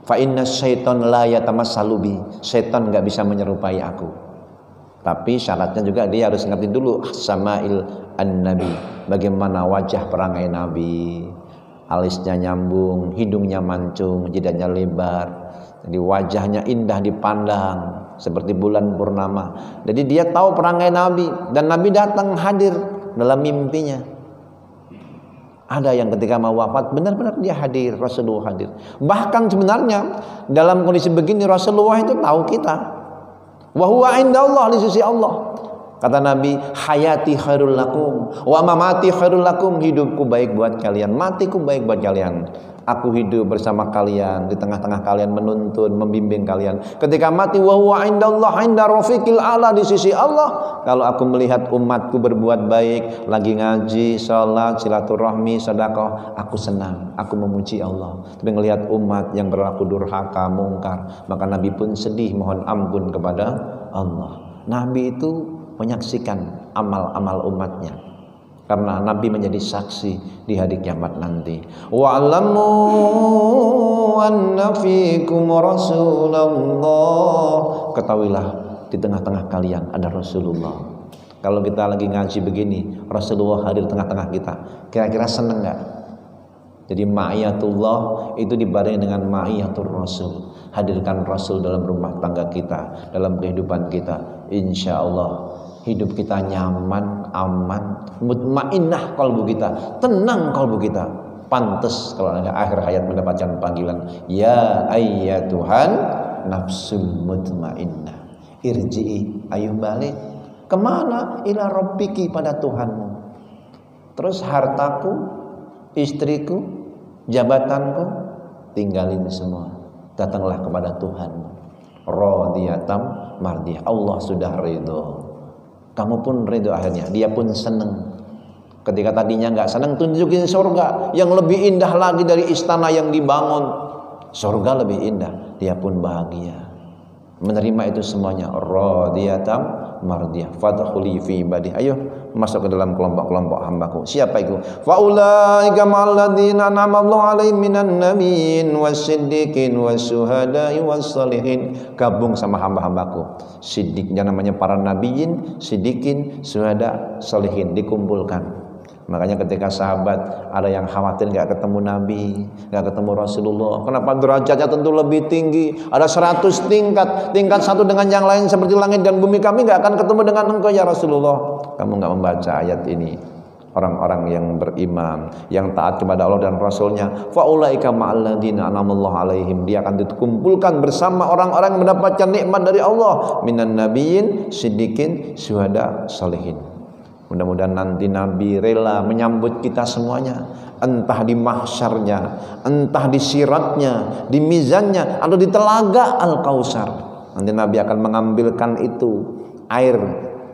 Fa inna syaiton la yatamassalu bi, syaitan nggak bisa menyerupai aku. Tapi syaratnya juga dia harus ngerti dulu samail an-nabi, bagaimana wajah perangai Nabi. Alisnya nyambung, hidungnya mancung, jidahnya lebar, jadi wajahnya indah dipandang seperti bulan purnama. Jadi dia tahu perangai Nabi, dan Nabi datang hadir dalam mimpinya. Ada yang ketika mau wafat benar-benar dia hadir, Rasulullah hadir. Bahkan sebenarnya dalam kondisi begini Rasulullah itu tahu kita. Wa huwa indallah, di sisi Allah. Kata Nabi, hayati khairul lakum wa mamati khairul lakum. Hidupku baik buat kalian, matiku baik buat kalian. Aku hidup bersama kalian, di tengah-tengah kalian, menuntun, membimbing kalian. Ketika mati, wa huwa indallah, inda rafiqil a'la, di sisi Allah. Kalau aku melihat umatku berbuat baik, lagi ngaji, salat, silaturahmi, sedekah, aku senang, aku memuji Allah. Tapi melihat umat yang berlaku durhaka, mungkar, maka Nabi pun sedih, mohon ampun kepada Allah. Nabi itu menyaksikan amal-amal umatnya, karena Nabi menjadi saksi di hari kiamat nanti. Wa'lamu anna fikum Rasulullah. Ketahuilah, di tengah-tengah kalian ada Rasulullah. Kalau kita lagi ngaji begini, Rasulullah hadir di tengah-tengah kita, kira-kira seneng gak? Jadi ma'iyatullah itu dibarengi dengan ma'iyatul Rasul. Hadirkan Rasul dalam rumah tangga kita, dalam kehidupan kita. Insya Allah hidup kita nyaman, aman, mutmainnah kalbu kita, tenang kalbu kita. Pantas kalau ada akhir hayat mendapatkan panggilan, ya ayyatuhan nafsul mutmainnah, irji'i, ayo balik. Kemana? Ila rabbiki, pada Tuhanmu. Terus hartaku, istriku, jabatanku, tinggalin semua. Datanglah kepada Tuhanmu. Radiyatam mardiyah. Allah sudah ridho, kamu pun ridho akhirnya. Dia pun senang. Ketika tadinya nggak senang, tunjukin surga yang lebih indah lagi dari istana yang dibangun. Surga lebih indah, dia pun bahagia menerima itu semuanya. Radiyatam mardiyah, fadkhuli fi ibadi. Ayo masuk ke dalam kelompok-kelompok hambaku. Siapa itu? Faulaika ma'alladzina an'amallahu 'alaihim minan nabiyyin wasiddiqin wasyuhada'i wassalihin. Gabung sama hamba-hambaku. Siddiqnya namanya para nabiyin, siddiqin, syuhada, salihin, dikumpulkan. Makanya ketika sahabat ada yang khawatir gak ketemu Nabi, gak ketemu Rasulullah, kenapa derajatnya tentu lebih tinggi, ada 100 tingkat, tingkat satu dengan yang lain seperti langit dan bumi, kami gak akan ketemu dengan engkau ya Rasulullah. Kamu gak membaca ayat ini. Orang-orang yang beriman, yang taat kepada Allah dan Rasulnya, faulaika ma'alladzina an'amallahu 'alaihim, dia akan dikumpulkan bersama orang-orang yang mendapatkan nikmat dari Allah, minan nabiyyin, siddiqin, syuhada, salihin. Mudah-mudahan nanti Nabi rela menyambut kita semuanya, entah di mahsyarnya, entah di siratnya, di mizannya, atau di telaga Al-Kautsar. Nanti Nabi akan mengambilkan itu air.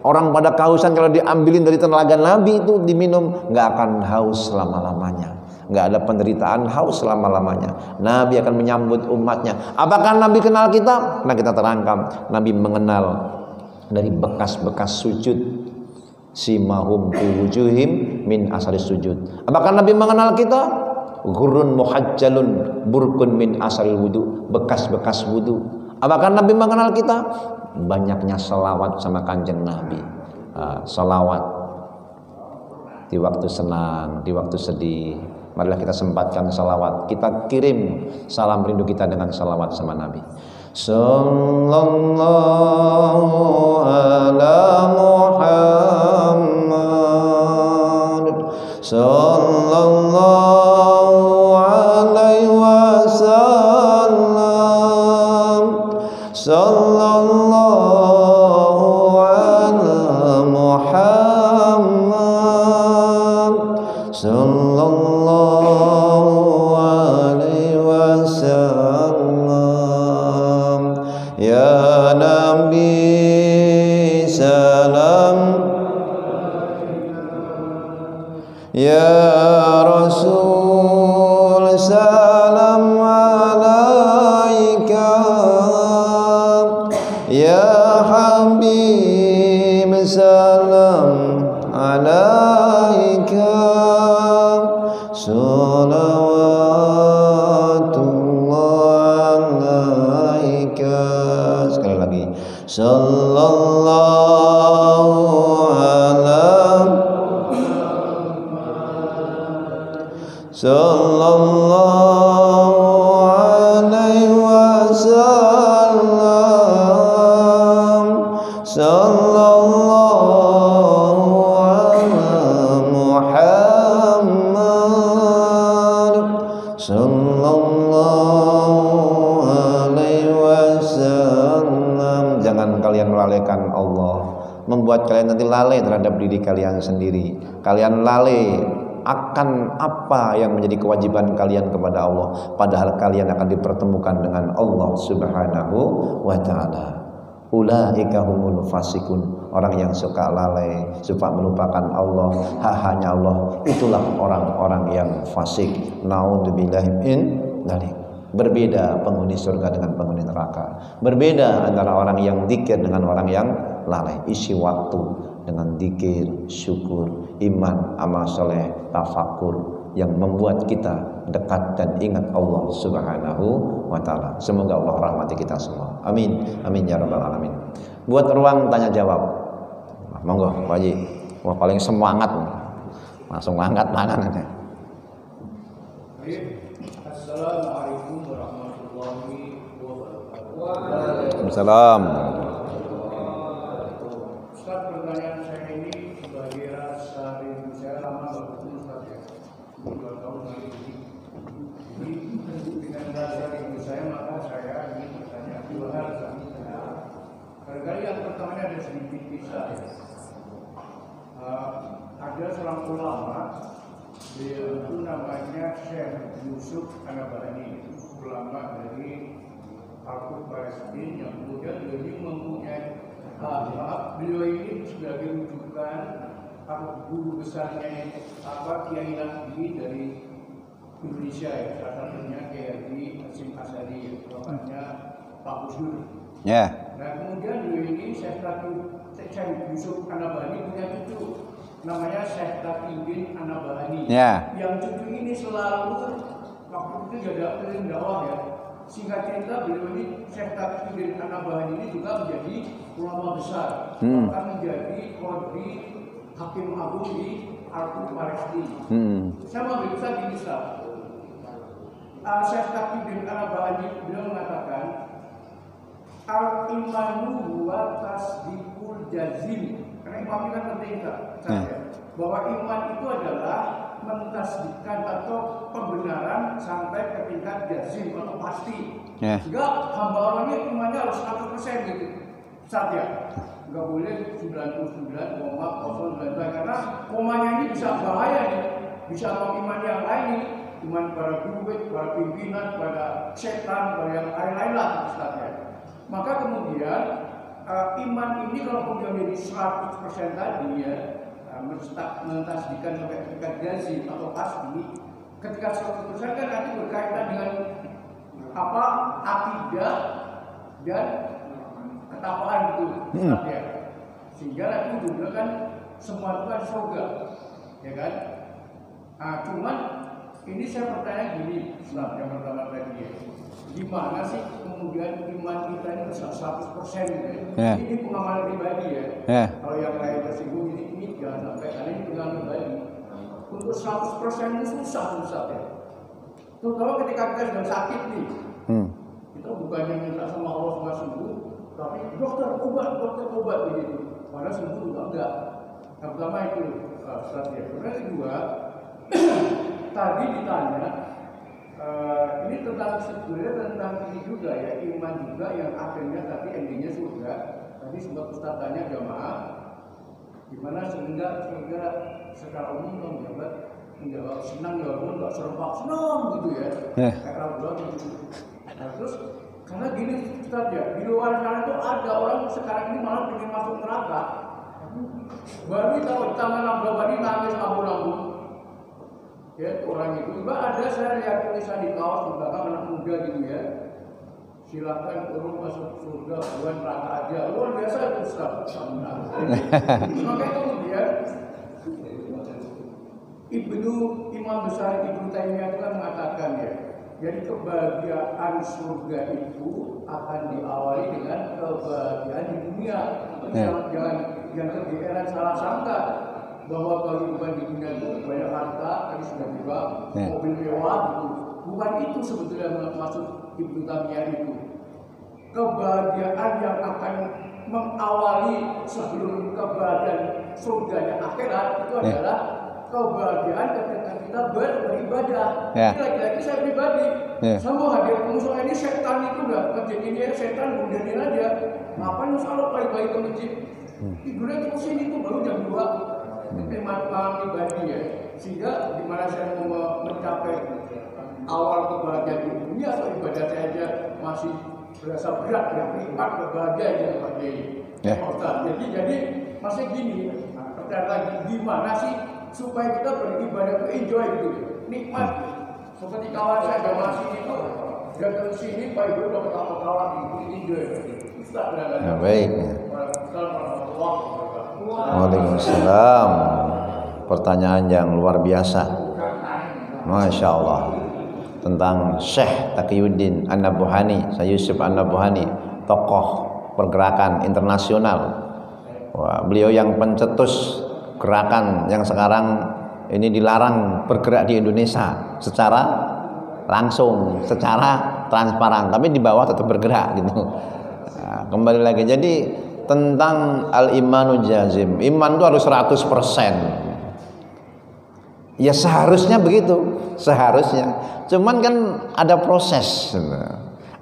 Orang pada kehausan, kalau diambilin dari telaga Nabi itu diminum, nggak akan haus selama-lamanya, nggak ada penderitaan haus selama-lamanya. Nabi akan menyambut umatnya. Apakah Nabi kenal kita? Nah, kita terangkan, Nabi mengenal dari bekas-bekas sujud. Simahum fi wujuhim min asari sujud. Apakah Nabi mengenal kita? Ghurrun muhajjalun burkun min asaril wudu, bekas-bekas wudu. Apakah Nabi mengenal kita? Banyaknya salawat sama kanjeng Nabi. Salawat di waktu senang, di waktu sedih. Marilah kita sempatkan salawat. Kita kirim salam rindu kita dengan salawat sama Nabi. Sallallahu ala Muhammad, sallallahu alaihi wasallam, sallallahu ala Muhammad, sallallahu alaihi wasallam. Ya Nabi salam, ya Rasul salam alaika, ya Habib salam alaika, salawatullah alaika. Sekali lagi, sallallahu alaihi, sallallahu alaihi wasallam, sallallahu ala Muhammad, sallallahu alaihi wasallam. Jangan kalian membuat kalian nanti lalai terhadap diri kalian sendiri. Kalian lalai akan apa yang menjadi kewajiban kalian kepada Allah, padahal kalian akan dipertemukan dengan Allah Subhanahu wa taala. Ulaika humul fasikun, orang yang suka lalai, suka melupakan Allah, hanya Allah, itulah orang-orang yang fasik. Naudzubillahi min dzalik. Berbeda penghuni surga dengan penghuni neraka. Berbeda antara orang yang zikir dengan orang yang lalai. Isi waktu dengan zikir, syukur, iman, amal soleh, tafakur yang membuat kita dekat dan ingat Allah Subhanahu wa taala. Semoga Allah rahmati kita semua. Amin. Amin ya rabbal alamin. Buat ruang tanya jawab. Monggo, Pak Haji. Wah, paling semangat. Langsung angkat tangan aja. Assalamualaikum warahmatullahi wabarakatuh. Waalaikumsalam. Ustaz, pertanyaan saya ini sebagai rasa rindu saya lama bertemu Ustaz ya. 2 tahun lagi. Jadi dengan rasa rindu saya maka saya ingin bertanya 2 hal sama saya. Barangkali yang pertamanya ada sedikit kisah ya. Ada seorang ulama, dia itu namanya Syekh Yusuf An-Nabhani, ulama dari Al-Qur'an Palestina yang kemudian beliau mempunyai beliau ini sebagai rujukan guru besarnya Kiai Nabi dari Indonesia ya, salah satunya Kiai Hasyim Asy'ari, bapaknya Pak Busdur. Ya. Nah kemudian beliau ini Syekh Yusuf An-Nabhani punya cucu namanya Syekh Taqiyuddin An-Nabhani. Ya. Yang cucu ini selalu waktu itu juga keliling dakwah ya. Singkat cerita beliau ini Syekh Taqiyuddin An-Nabhani ini juga menjadi ulama besar, bahkan menjadi qadhi hakim agung di Al-Qur'an Palestina. Saya mau berbicara gini Syekh Taqiyuddin An-Nabhani beliau mengatakan al-imanu huwa tasdiqul jazim. Karena iman itu kan penting bahwa iman itu adalah mentasdiqkan atau pembenaran sampai ke tingkat jazim atau pasti. Sehingga hamba Allah ini imannya harus 100% gitu. Saja. Enggak boleh 99,09 karena komanya ini bisa bahaya nih. Bisa iman yang lain nih. Iman para guru, para pimpinan, pada setan, pada yang lain-lain lah Ustaz. Maka kemudian iman ini kalau kemudian menjadi 100% tadi ya, mentasdiqkan sampai tingkat jazim atau pasti, ketika 100% kan nanti berkaitan dengan akidah dan ketakwaan itu, ya. Sehingga nanti juga kan semua itu kan surga, ya kan? Cuman ini saya bertanya gini, Ustaz, yang pertama tadi ya. Gimana sih kemudian iman kita ini bisa 100% gitu ya? Ini pengalaman pribadi ya. Kalau yang lain tersinggung ini jangan sampai karena ini pengalaman pribadi. Untuk 100% itu susah ya. Terutama ketika kita sedang sakit nih. Kita bukannya minta sama Allah supaya sembuh, tapi dokter obat begitu. Padahal sembuh juga enggak. Yang pertama itu Ustaz ya. Kemudian kedua, tadi ditanya ini sebenarnya tentang ini juga ya, iman juga yang akhirnya tapi endingnya surga. Tadi sempat Ustaz tanya jamaah gimana sehingga secara umum menjawab senang walaupun nggak serempak senang gitu ya. Kayak Allah gitu. Nah terus karena gini Ustaz ya, di luar sana itu ada orang sekarang ini malah ingin masuk neraka. Baru tahu tangan abadi nangis abu-abu. Ya, orang itu juga ada, saya lihat tulisan di kaos di belakang anak muda gitu ya. Silakan turun masuk surga bukan neraka aja. Luar biasa itu Ustaz. Maka kemudian Imam besar Ibnu Taimiyah itu kan mengatakan ya, jadi kebahagiaan surga itu akan diawali dengan kebahagiaan di dunia. Jangan kegeeran salah sangka bahwa kehidupan di dunia itu banyak harta, tadi sudah juga mobil mewah gitu. Bukan itu sebetulnya maksud Ibnu Taimiyah itu. Kebahagiaan yang akan mengawali sebelum kebahagiaan surga dan akhirat itu adalah kebahagiaan ketika kita beribadah. Ini lagi-lagi saya pribadi, saya mau hadir musuh ini setan itu udah kejadiannya setan bunuhin aja. Ngapain selalu balik-balik ke masjid? Tidurnya ke sini itu baru jam 2 malam pribadi ya. Sehingga dimana saya mau mencapai awal kebahagiaan di dunia atau ibadah saya aja masih berasa berat dan nikmat kebahagiaan yang Pak Kiai. Jadi masih gini, pertanyaan lagi gimana sih supaya kita beribadah itu enjoy gitu, nikmat. Seperti kawan saya ada masih itu datang ke sini Pak Ibu udah ketawa-ketawa itu enjoy. Ya, baik. Waalaikumsalam. Pertanyaan yang luar biasa. Masya Allah. Tentang Syekh Taqiyuddin An-Nabhani, Syekh Yusuf An-Nabhani, tokoh pergerakan internasional. Wah, beliau yang pencetus gerakan yang sekarang ini dilarang bergerak di Indonesia secara langsung, secara transparan, tapi di bawah tetap bergerak gitu. Nah, kembali lagi, jadi tentang al-imanu jazim, iman itu harus 100%. Ya seharusnya begitu, seharusnya. Cuman kan ada proses.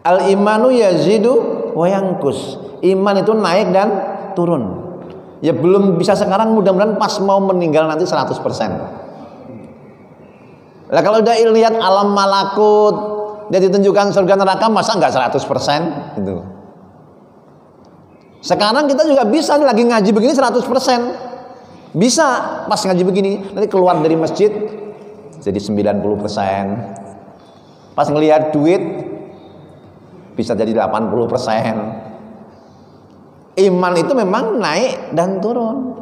Al-imanu yazidu wa yanqus. Iman itu naik dan turun. Ya belum bisa sekarang, mudah-mudahan pas mau meninggal nanti 100%. Lah kalau udah lihat alam malakut, dia ditunjukkan surga neraka, masa enggak 100% gitu. Sekarang kita juga bisa lagi ngaji begini 100%. Bisa pas ngaji begini, nanti keluar dari masjid jadi 90%. Pas ngelihat duit bisa jadi 80%. Iman itu memang naik dan turun.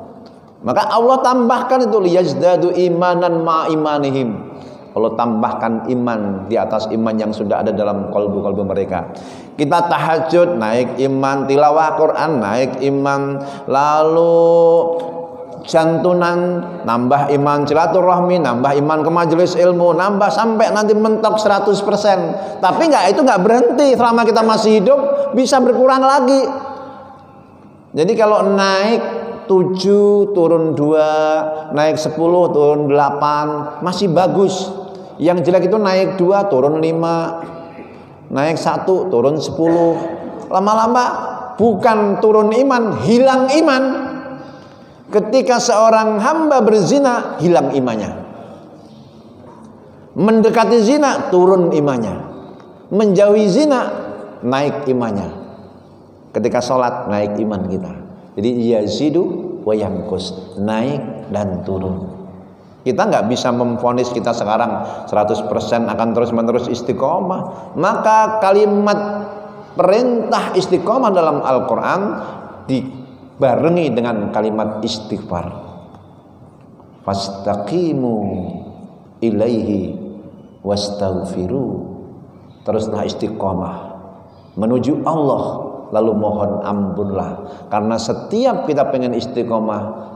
Maka Allah tambahkan itu liyazdadu imanan ma imanihim. Allah tambahkan iman di atas iman yang sudah ada dalam kalbu-kalbu mereka. Kita tahajud naik iman, tilawah Quran naik iman, lalu jantunan nambah iman, silaturahmi nambah iman, ke majelis ilmu nambah, sampai nanti mentok 100%. Tapi itu nggak berhenti. Selama kita masih hidup bisa berkurang lagi. Jadi kalau naik 7 turun 2, naik 10 turun 8 masih bagus. Yang jelek itu naik 2 turun 5, naik 1 turun 10. Lama-lama bukan turun iman, hilang iman. Ketika seorang hamba berzina, hilang imannya. Mendekati zina, turun imannya. Menjauhi zina, naik imannya. Ketika sholat, naik iman kita. Jadi yazidu wa yanqus, naik dan turun. Kita nggak bisa memvonis kita sekarang 100% akan terus-menerus istiqomah. Maka kalimat perintah istiqomah dalam Al-Quran dibarengi dengan kalimat istighfar. Fastaqimu ilaihi wastaghfiru. Teruslah istiqomah menuju Allah, lalu mohon ampunlah. Karena setiap kita pengen istiqomah,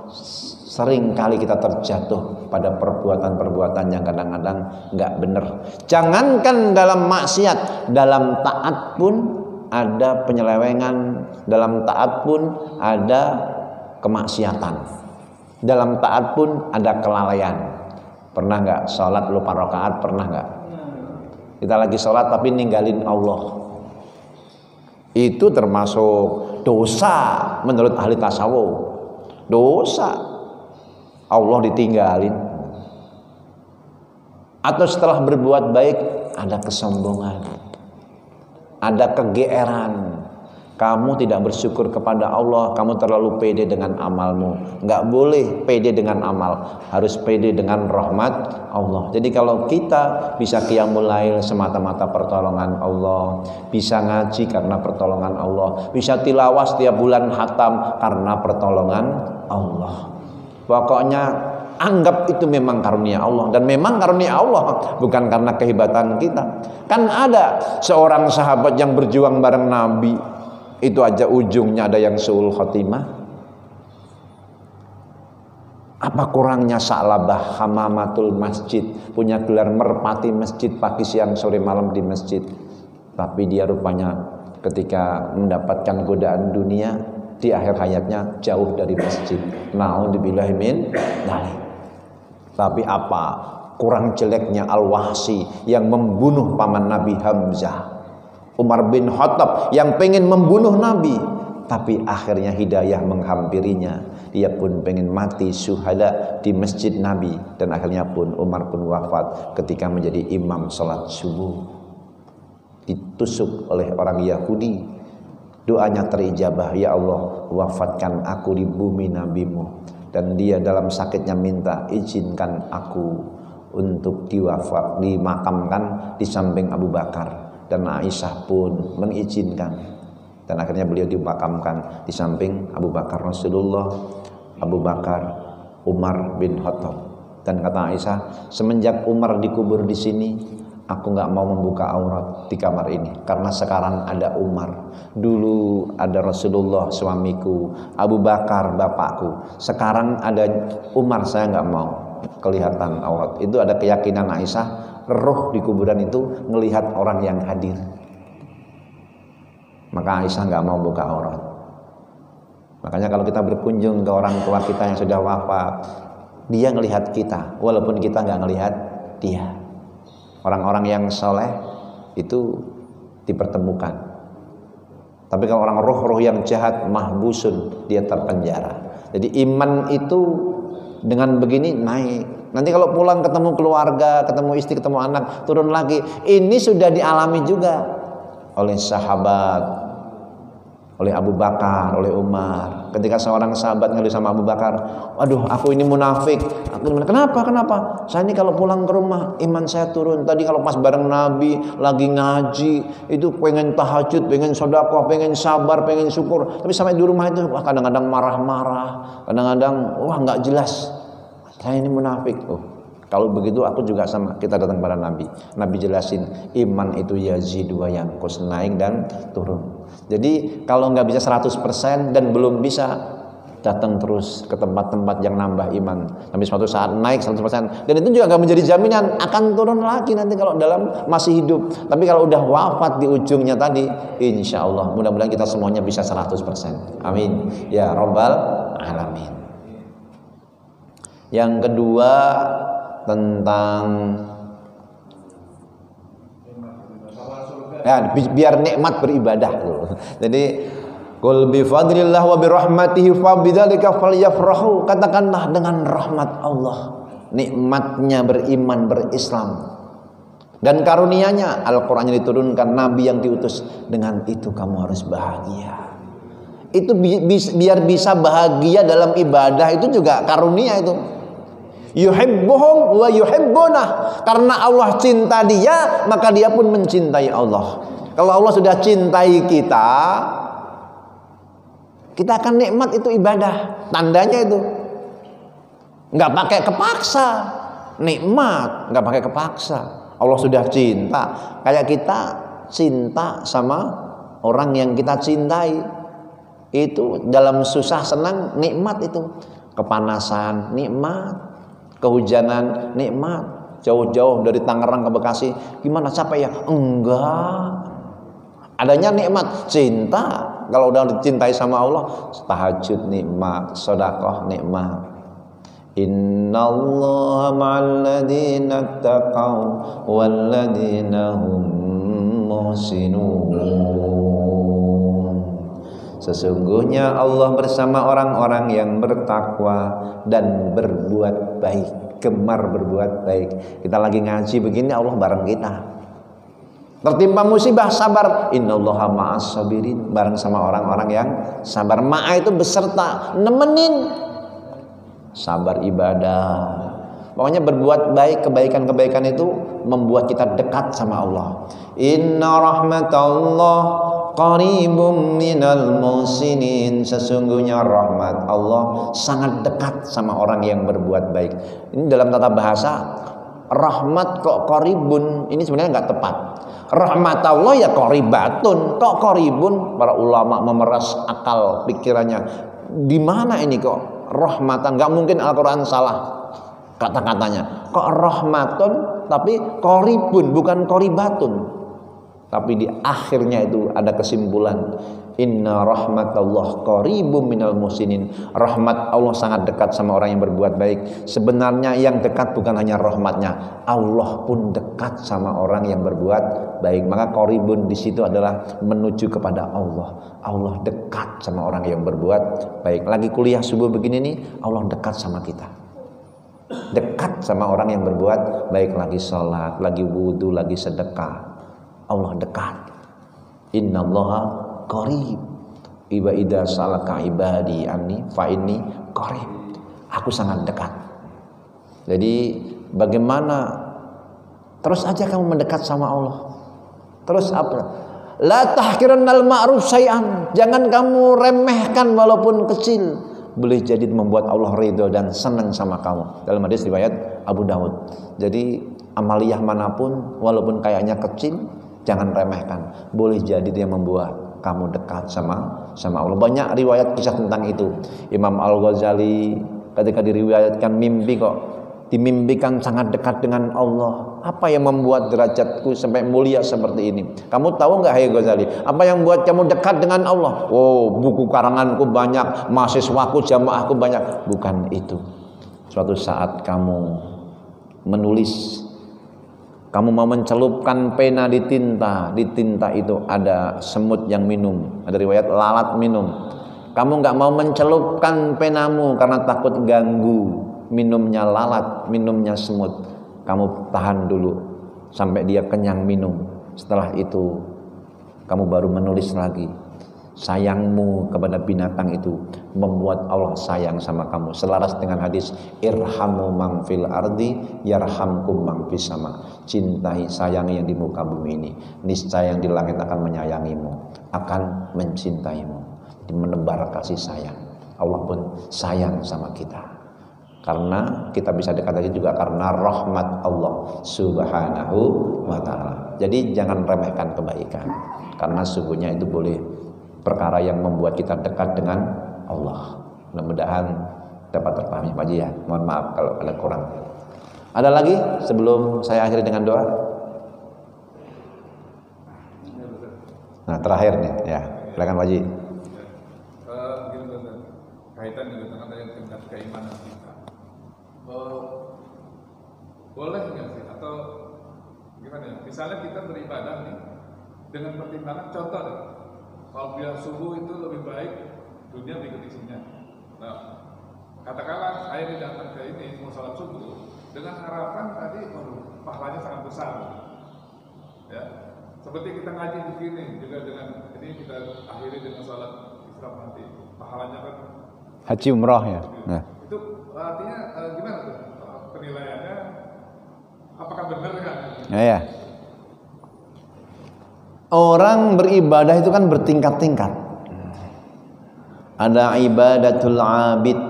sering kali kita terjatuh pada perbuatan-perbuatan yang kadang-kadang nggak benar. Jangankan dalam maksiat, dalam taat pun ada penyelewengan, dalam taat pun ada kemaksiatan, dalam taat pun ada kelalaian. Pernah nggak sholat lupa rakaat? Pernah nggak? Kita lagi sholat tapi ninggalin Allah. Itu termasuk dosa menurut ahli tasawuf. Dosa. Allah ditinggalin. Atau setelah berbuat baik ada kesombongan, ada kegeeran. Kamu tidak bersyukur kepada Allah, kamu terlalu pede dengan amalmu. Nggak boleh pede dengan amal, harus pede dengan rahmat Allah. Jadi kalau kita bisa qiyamul lail semata-mata pertolongan Allah, bisa ngaji karena pertolongan Allah, bisa tilawah setiap bulan khatam karena pertolongan Allah. Pokoknya anggap itu memang karunia Allah, dan memang karunia Allah, bukan karena kehebatan kita. Kan ada seorang sahabat yang berjuang bareng Nabi, itu aja ujungnya ada yang su'ul khotimah. Apa kurangnya Sa'labah hamamatul masjid, punya gelar merpati masjid, pagi siang sore malam di masjid, tapi dia rupanya ketika mendapatkan godaan dunia di akhir hayatnya jauh dari masjid. Na'udzubillahi min dzalik. Tapi apa kurang jeleknya Al-Wahsi yang membunuh paman Nabi Hamzah, Umar bin Khattab yang pengen membunuh Nabi, tapi akhirnya hidayah menghampirinya. Dia pun pengen mati syuhada di masjid Nabi, dan akhirnya pun Umar pun wafat ketika menjadi imam salat subuh. Ditusuk oleh orang Yahudi, doanya terijabah, ya Allah wafatkan aku di bumi nabimu. Dan dia dalam sakitnya minta, izinkan aku untuk dimakamkan di samping Abu Bakar. Dan Aisyah pun mengizinkan, dan akhirnya beliau dimakamkan di samping Abu Bakar Rasulullah, Abu Bakar, Umar bin Khattab. Dan kata Aisyah, semenjak Umar dikubur di sini, aku nggak mau membuka aurat di kamar ini, karena sekarang ada Umar. Dulu ada Rasulullah suamiku, Abu Bakar bapakku, sekarang ada Umar, saya nggak mau kelihatan aurat. Itu ada keyakinan Aisyah, roh di kuburan itu melihat orang yang hadir. Maka Aisyah nggak mau buka aurat. Makanya kalau kita berkunjung ke orang tua kita yang sudah wafat, dia ngelihat kita, walaupun kita nggak ngelihat dia. Orang-orang yang soleh itu dipertemukan. Tapi kalau orang roh-roh yang jahat, mahbusun, dia terpenjara. Jadi iman itu dengan begini naik. Nanti kalau pulang ketemu keluarga, ketemu istri, ketemu anak, turun lagi. Ini sudah dialami juga oleh sahabat, oleh Abu Bakar, oleh Umar. Ketika seorang sahabat ngadu sama Abu Bakar, waduh aku ini munafik. Kenapa? Saya ini kalau pulang ke rumah iman saya turun. Tadi kalau pas bareng Nabi lagi ngaji, itu pengen tahajud, pengen sedekah, pengen sabar, pengen syukur. Tapi sampai di rumah itu wah kadang-kadang marah-marah, kadang-kadang wah nggak jelas. Saya ini munafik. Oh, kalau begitu aku juga sama. Kita datang pada Nabi. Nabi jelasin iman itu yazidu wa yanqus, naik dan turun. Jadi kalau nggak bisa 100% dan belum bisa, datang terus ke tempat-tempat yang nambah iman. Tapi suatu saat naik 100%. Dan itu juga nggak menjadi jaminan akan turun lagi nanti kalau dalam masih hidup. Tapi kalau udah wafat di ujungnya tadi, insya Allah mudah-mudahan kita semuanya bisa 100%. Amin. Ya Rabbal Alamin. Yang kedua tentang ya, biar nikmat beribadah. Jadi qul bi fadlillah wa bi rahmatihi fa bidzalika falyafrahu. Katakanlah dengan rahmat Allah, nikmatnya beriman, berislam, dan karunia-Nya Al-Qur'an yang diturunkan, Nabi yang diutus, dengan itu kamu harus bahagia. Itu biar bisa bahagia dalam ibadah itu juga karunia itu. Yuhibbuhum wa yuhibbunah. Karena Allah cinta dia, maka dia pun mencintai Allah. Kalau Allah sudah cintai kita, kita akan nikmat itu ibadah. Tandanya itu nggak pakai kepaksa, nikmat nggak pakai kepaksa. Allah sudah cinta. Kayak kita cinta sama orang yang kita cintai, itu dalam susah senang nikmat itu. Kepanasan nikmat, kehujanan nikmat, jauh-jauh dari Tangerang ke Bekasi, gimana capek ya? Enggak. Adanya nikmat, cinta. Kalau udah dicintai sama Allah, tahajud nikmat, sedekah nikmat. Innallaha ma'al ladzina taqaw wal ladzina hum muhsinun. Sesungguhnya Allah bersama orang-orang yang bertakwa dan berbuat baik, gemar berbuat baik. Kita lagi ngaji begini, Allah bareng kita. Tertimpa musibah, sabar. Innallaha ma'as sabirin, bareng sama orang-orang yang sabar. Ma'a itu beserta, nemenin. Sabar ibadah. Pokoknya berbuat baik, kebaikan-kebaikan itu membuat kita dekat sama Allah. Inna rahmatallah qaribum minal muhsinin. Sesungguhnya rahmat Allah sangat dekat sama orang yang berbuat baik. Ini dalam tata bahasa, rahmat kok qaribun, ini sebenarnya nggak tepat. Rahmat Allah ya qaribatun, kok qaribun? Para ulama memeras akal pikirannya. Di mana ini kok rahmatan? Nggak mungkin Al-Quran salah kata-katanya. Kok rahmatun tapi qaribun, bukan qaribatun. Tapi di akhirnya itu ada kesimpulan, Inna rahmatallah qaribum minal muhsinin. Rahmat Allah sangat dekat sama orang yang berbuat baik. Sebenarnya yang dekat bukan hanya rahmatnya, Allah pun dekat sama orang yang berbuat baik. Maka qaribun di situ adalah menuju kepada Allah. Allah dekat sama orang yang berbuat baik. Lagi kuliah subuh begini nih, Allah dekat sama kita. Dekat sama orang yang berbuat baik, lagi sholat, lagi wudu, lagi sedekah. Allah dekat. Innallaha qarib. Iba idza salaka ibadi anni fa inni qarib. Aku sangat dekat. Jadi bagaimana terus aja kamu mendekat sama Allah. Terus apa? La tahqirannal ma'ruf syai'an. Jangan kamu remehkan walaupun kecil. Boleh jadi membuat Allah ridho dan senang sama kamu. Dalam hadis riwayat Abu Dawud. Jadi amaliyah manapun walaupun kayaknya kecil, jangan remehkan. Boleh jadi dia membuat kamu dekat sama Allah. Banyak riwayat kisah tentang itu. Imam Al-Ghazali ketika diriwayatkan mimpi kok dimimpikan sangat dekat dengan Allah. Apa yang membuat derajatku sampai mulia seperti ini? Kamu tahu nggak, hai Ghazali? Apa yang membuat kamu dekat dengan Allah? Oh, buku karanganku banyak, mahasiswaku, jamaahku banyak. Bukan itu. Suatu saat kamu menulis, kamu mau mencelupkan pena di tinta itu ada semut yang minum. Ada riwayat lalat minum. Kamu nggak mau mencelupkan penamu karena takut ganggu minumnya lalat, minumnya semut. Kamu tahan dulu sampai dia kenyang minum. Setelah itu kamu baru menulis lagi. Sayangmu kepada binatang itu membuat Allah sayang sama kamu. Selaras dengan hadis irhamu man fil ardi yarhamkum man fis sama. Cintai, sayangi yang di muka bumi ini, niscaya yang di langit akan menyayangimu, akan mencintaimu. Menebar kasih sayang. Allah pun sayang sama kita. Karena kita bisa dekat lagi juga karena rahmat Allah subhanahu wa ta'ala. Jadi jangan remehkan kebaikan, karena sungguhnya itu boleh perkara yang membuat kita dekat dengan Allah. Mudah-mudahan dapat terpahami Pak Ji ya. Mohon maaf kalau ada kurang. Ada lagi sebelum saya akhiri dengan doa? Nah, terakhir nih ya. Silakan Pak Ji. Kaitan dengan tingkat keimanan kita. Boleh nggak sih atau gimana ya? Misalnya kita beribadah nih dengan pertimbangan, contoh deh, kalau bilang subuh itu lebih baik dunia berikut isinya. Nah, katakanlah saya datang ke ini mau sholat subuh dengan harapan tadi, waduh, pahalanya sangat besar. Ya, seperti kita ngaji begini juga dengan ini kita akhiri dengan sholat isyarat nanti, pahalanya kan haji umrah ya. Nah. Itu artinya gimana tuh penilaiannya? Apakah benar kan? Ya. Orang beribadah itu kan bertingkat-tingkat. Ada ibadatul abid,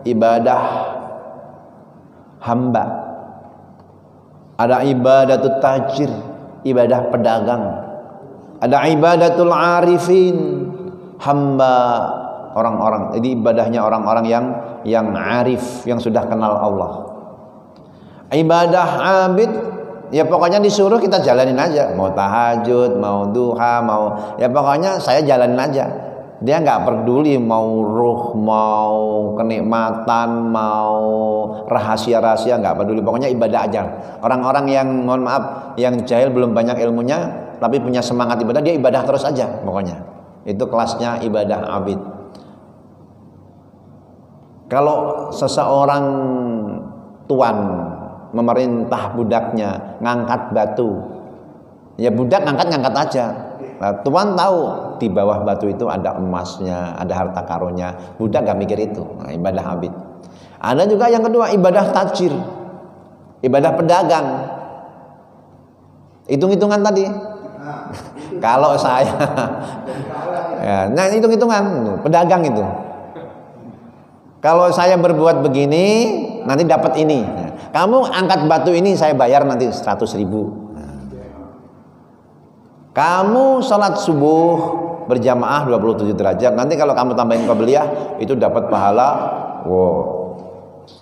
ibadah hamba. Ada ibadatul tajir, ibadah pedagang. Ada ibadatul arifin, hamba orang-orang. Jadi ibadahnya orang-orang yang arif, yang sudah kenal Allah. Ibadah abid, ya pokoknya disuruh kita jalanin aja. Mau tahajud, mau duha, mau ya pokoknya saya jalanin aja. Dia nggak peduli mau ruh, mau kenikmatan, mau rahasia-rahasia, nggak peduli. Pokoknya ibadah aja. Orang-orang yang mohon maaf, yang jahil belum banyak ilmunya, tapi punya semangat ibadah, dia ibadah terus aja. Pokoknya itu kelasnya ibadah abid. Kalau seseorang tuan memerintah budaknya ngangkat batu, ya budak ngangkat aja. Nah, tuan tahu di bawah batu itu ada emasnya, ada harta karunnya. Budak gak mikir itu. Nah, ibadah abid. Ada juga yang kedua, ibadah tajir, ibadah pedagang. Hitung-hitungan tadi. Kalau saya, ya, nah hitung-hitungan pedagang itu. Kalau saya berbuat begini, nanti dapat ini. Nah, kamu angkat batu ini, saya bayar nanti 100.000. Nah. Kamu sholat subuh berjamaah 27 derajat. Nanti kalau kamu tambahin qabliyah, itu dapat pahala. Wow,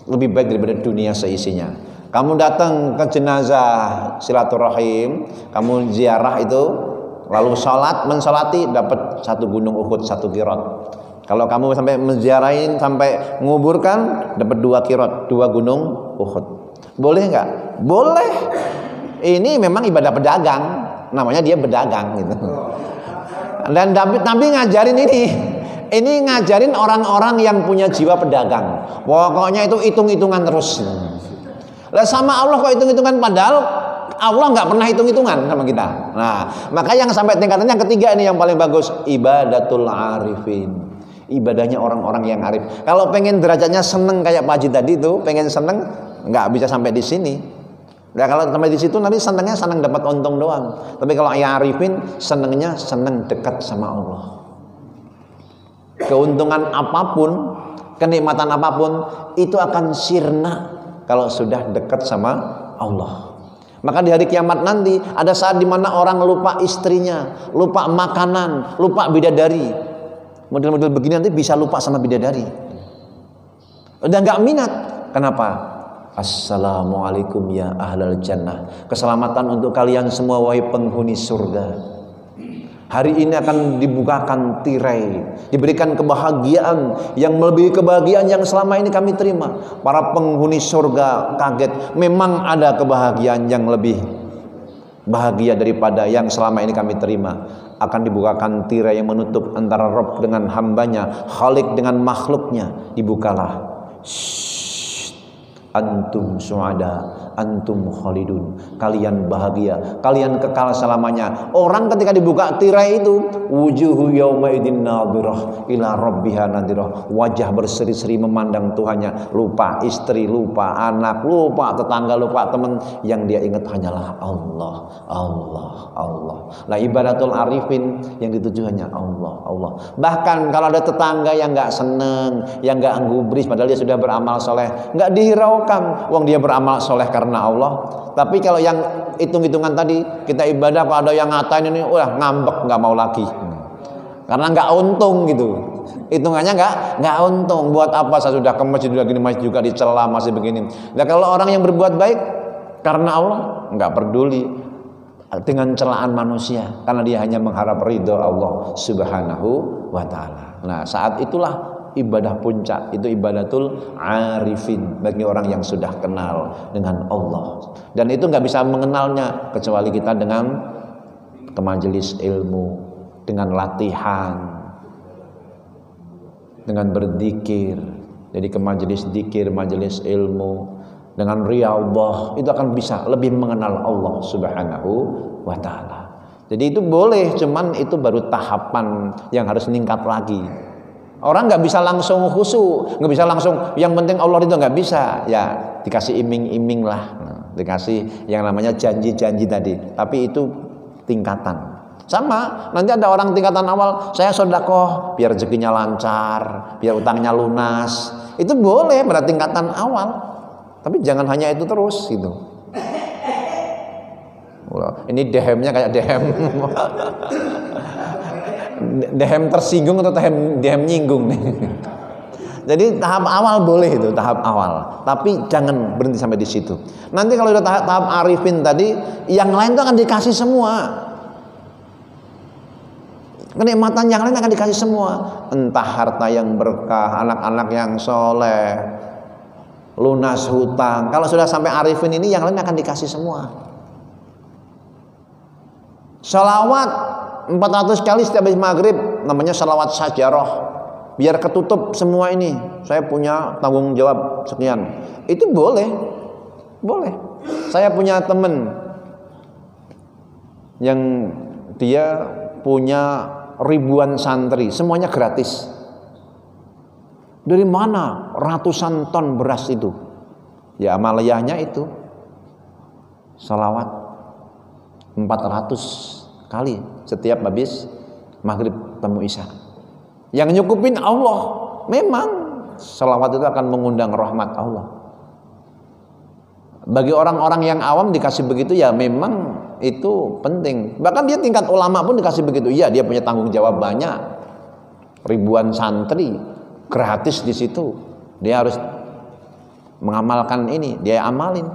lebih baik daripada dunia seisinya. Kamu datang ke jenazah silaturahim, kamu ziarah itu Lalu mensolati dapat 1 gunung Uhud, 1 qirot. Kalau kamu sampai menziarahin, sampai menguburkan, dapat 2 qirot, 2 gunung Uhud. Boleh nggak? Boleh. Ini memang ibadah pedagang, namanya dia berdagang gitu. Dan Nabi ngajarin ini ngajarin orang-orang yang punya jiwa pedagang. Pokoknya itu hitung-hitungan terus. Lah sama Allah kok hitung-hitungan, padahal Allah nggak pernah hitung-hitungan sama kita. Nah, maka yang sampai tingkatan yang ketiga ini yang paling bagus, ibadatul arifin. Ibadahnya orang-orang yang arif. Kalau pengen derajatnya seneng kayak Pak Haji tadi itu, pengen seneng nggak bisa sampai di sini. Nah, kalau sampai di situ nanti seneng dapat untung doang. Tapi kalau yang arifin senengnya seneng dekat sama Allah. Keuntungan apapun, kenikmatan apapun itu akan sirna kalau sudah dekat sama Allah. Maka di hari kiamat nanti ada saat dimana orang lupa istrinya, lupa makanan, lupa bidadari. Model-model begini nanti bisa lupa sama bidadari. Udah nggak minat. Kenapa? Assalamualaikum ya ahlal jannah. Keselamatan untuk kalian semua wahai penghuni surga. Hari ini akan dibukakan tirai, diberikan kebahagiaan yang melebihi kebahagiaan yang selama ini kami terima. Para penghuni surga kaget, memang ada kebahagiaan yang lebih bahagia daripada yang selama ini kami terima. Akan dibukakan tirai yang menutup antara Rabb dengan hambanya, Khalik dengan makhluknya. Dibukalah. Antum suada, antum khalidun. Kalian bahagia, kalian kekal selamanya. Orang ketika dibuka tirai itu, wujuhu yauma idzin nadhirah ila rabbiha nadhirah. Wajah berseri-seri memandang Tuhannya, lupa istri, lupa anak, lupa tetangga, lupa teman. Yang dia ingat hanyalah Allah, Allah, Allah. Nah, ibadatul arifin yang dituju hanya Allah, Allah. Bahkan kalau ada tetangga yang nggak seneng, yang nggak gubris, padahal dia sudah beramal soleh, nggak dihiraukan. Wong dia beramal soleh karena Allah. Tapi kalau yang hitung-hitungan tadi, kita ibadah kalau ada yang ngatain ini, udah ngambek, nggak mau lagi. Karena nggak untung gitu. Hitungannya nggak untung. Buat apa saya sudah ke masjid, sudah gini masjid juga dicela masih begini. Nah, kalau orang yang berbuat baik karena Allah, nggak peduli dengan celaan manusia, karena dia hanya mengharap ridho Allah Subhanahu wa taala. Nah, saat itulah ibadah puncak, itu ibadatul arifin bagi orang yang sudah kenal dengan Allah. Dan itu nggak bisa mengenalnya kecuali kita dengan ke majelis ilmu, dengan latihan, dengan berzikir. Jadi ke majelis zikir, majelis ilmu, dengan riyadhah, itu akan bisa lebih mengenal Allah Subhanahu wa taala. Jadi itu boleh, cuman itu baru tahapan yang harus meningkat lagi. Orang nggak bisa langsung khusyuk, nggak bisa langsung yang penting Allah itu, nggak bisa. Ya dikasih iming-iming lah, dikasih yang namanya janji-janji tadi. Tapi itu tingkatan. Sama, nanti ada orang tingkatan awal, saya sedekah biar rezekinya lancar, biar utangnya lunas. Itu boleh pada tingkatan awal. Tapi jangan hanya itu terus gitu. Ini dehemnya kayak dehem. Dehem tersinggung atau dehem nyinggung nih. Jadi tahap awal boleh itu, tahap awal. Tapi jangan berhenti sampai di situ. Nanti kalau udah tahap arifin tadi, yang lain itu akan dikasih semua. Kenikmatan yang lain akan dikasih semua. Entah harta yang berkah, anak-anak yang soleh, lunas hutang. Kalau sudah sampai arifin ini, yang lain akan dikasih semua. Salawat 400 kali setiap habis maghrib, namanya salawat sajarah, biar ketutup semua ini. Saya punya tanggung jawab sekian. Itu boleh, boleh. Saya punya teman yang dia punya ribuan santri, semuanya gratis. Dari mana ratusan ton beras itu? Ya amaliyahnya itu salawat 400 kali setiap habis maghrib temu isya. Yang nyukupin Allah. Memang salawat itu akan mengundang rahmat Allah. Bagi orang-orang yang awam dikasih begitu, ya memang itu penting. Bahkan dia tingkat ulama pun dikasih begitu. Iya, dia punya tanggung jawab banyak, ribuan santri gratis di situ. Dia harus mengamalkan ini, dia amalin.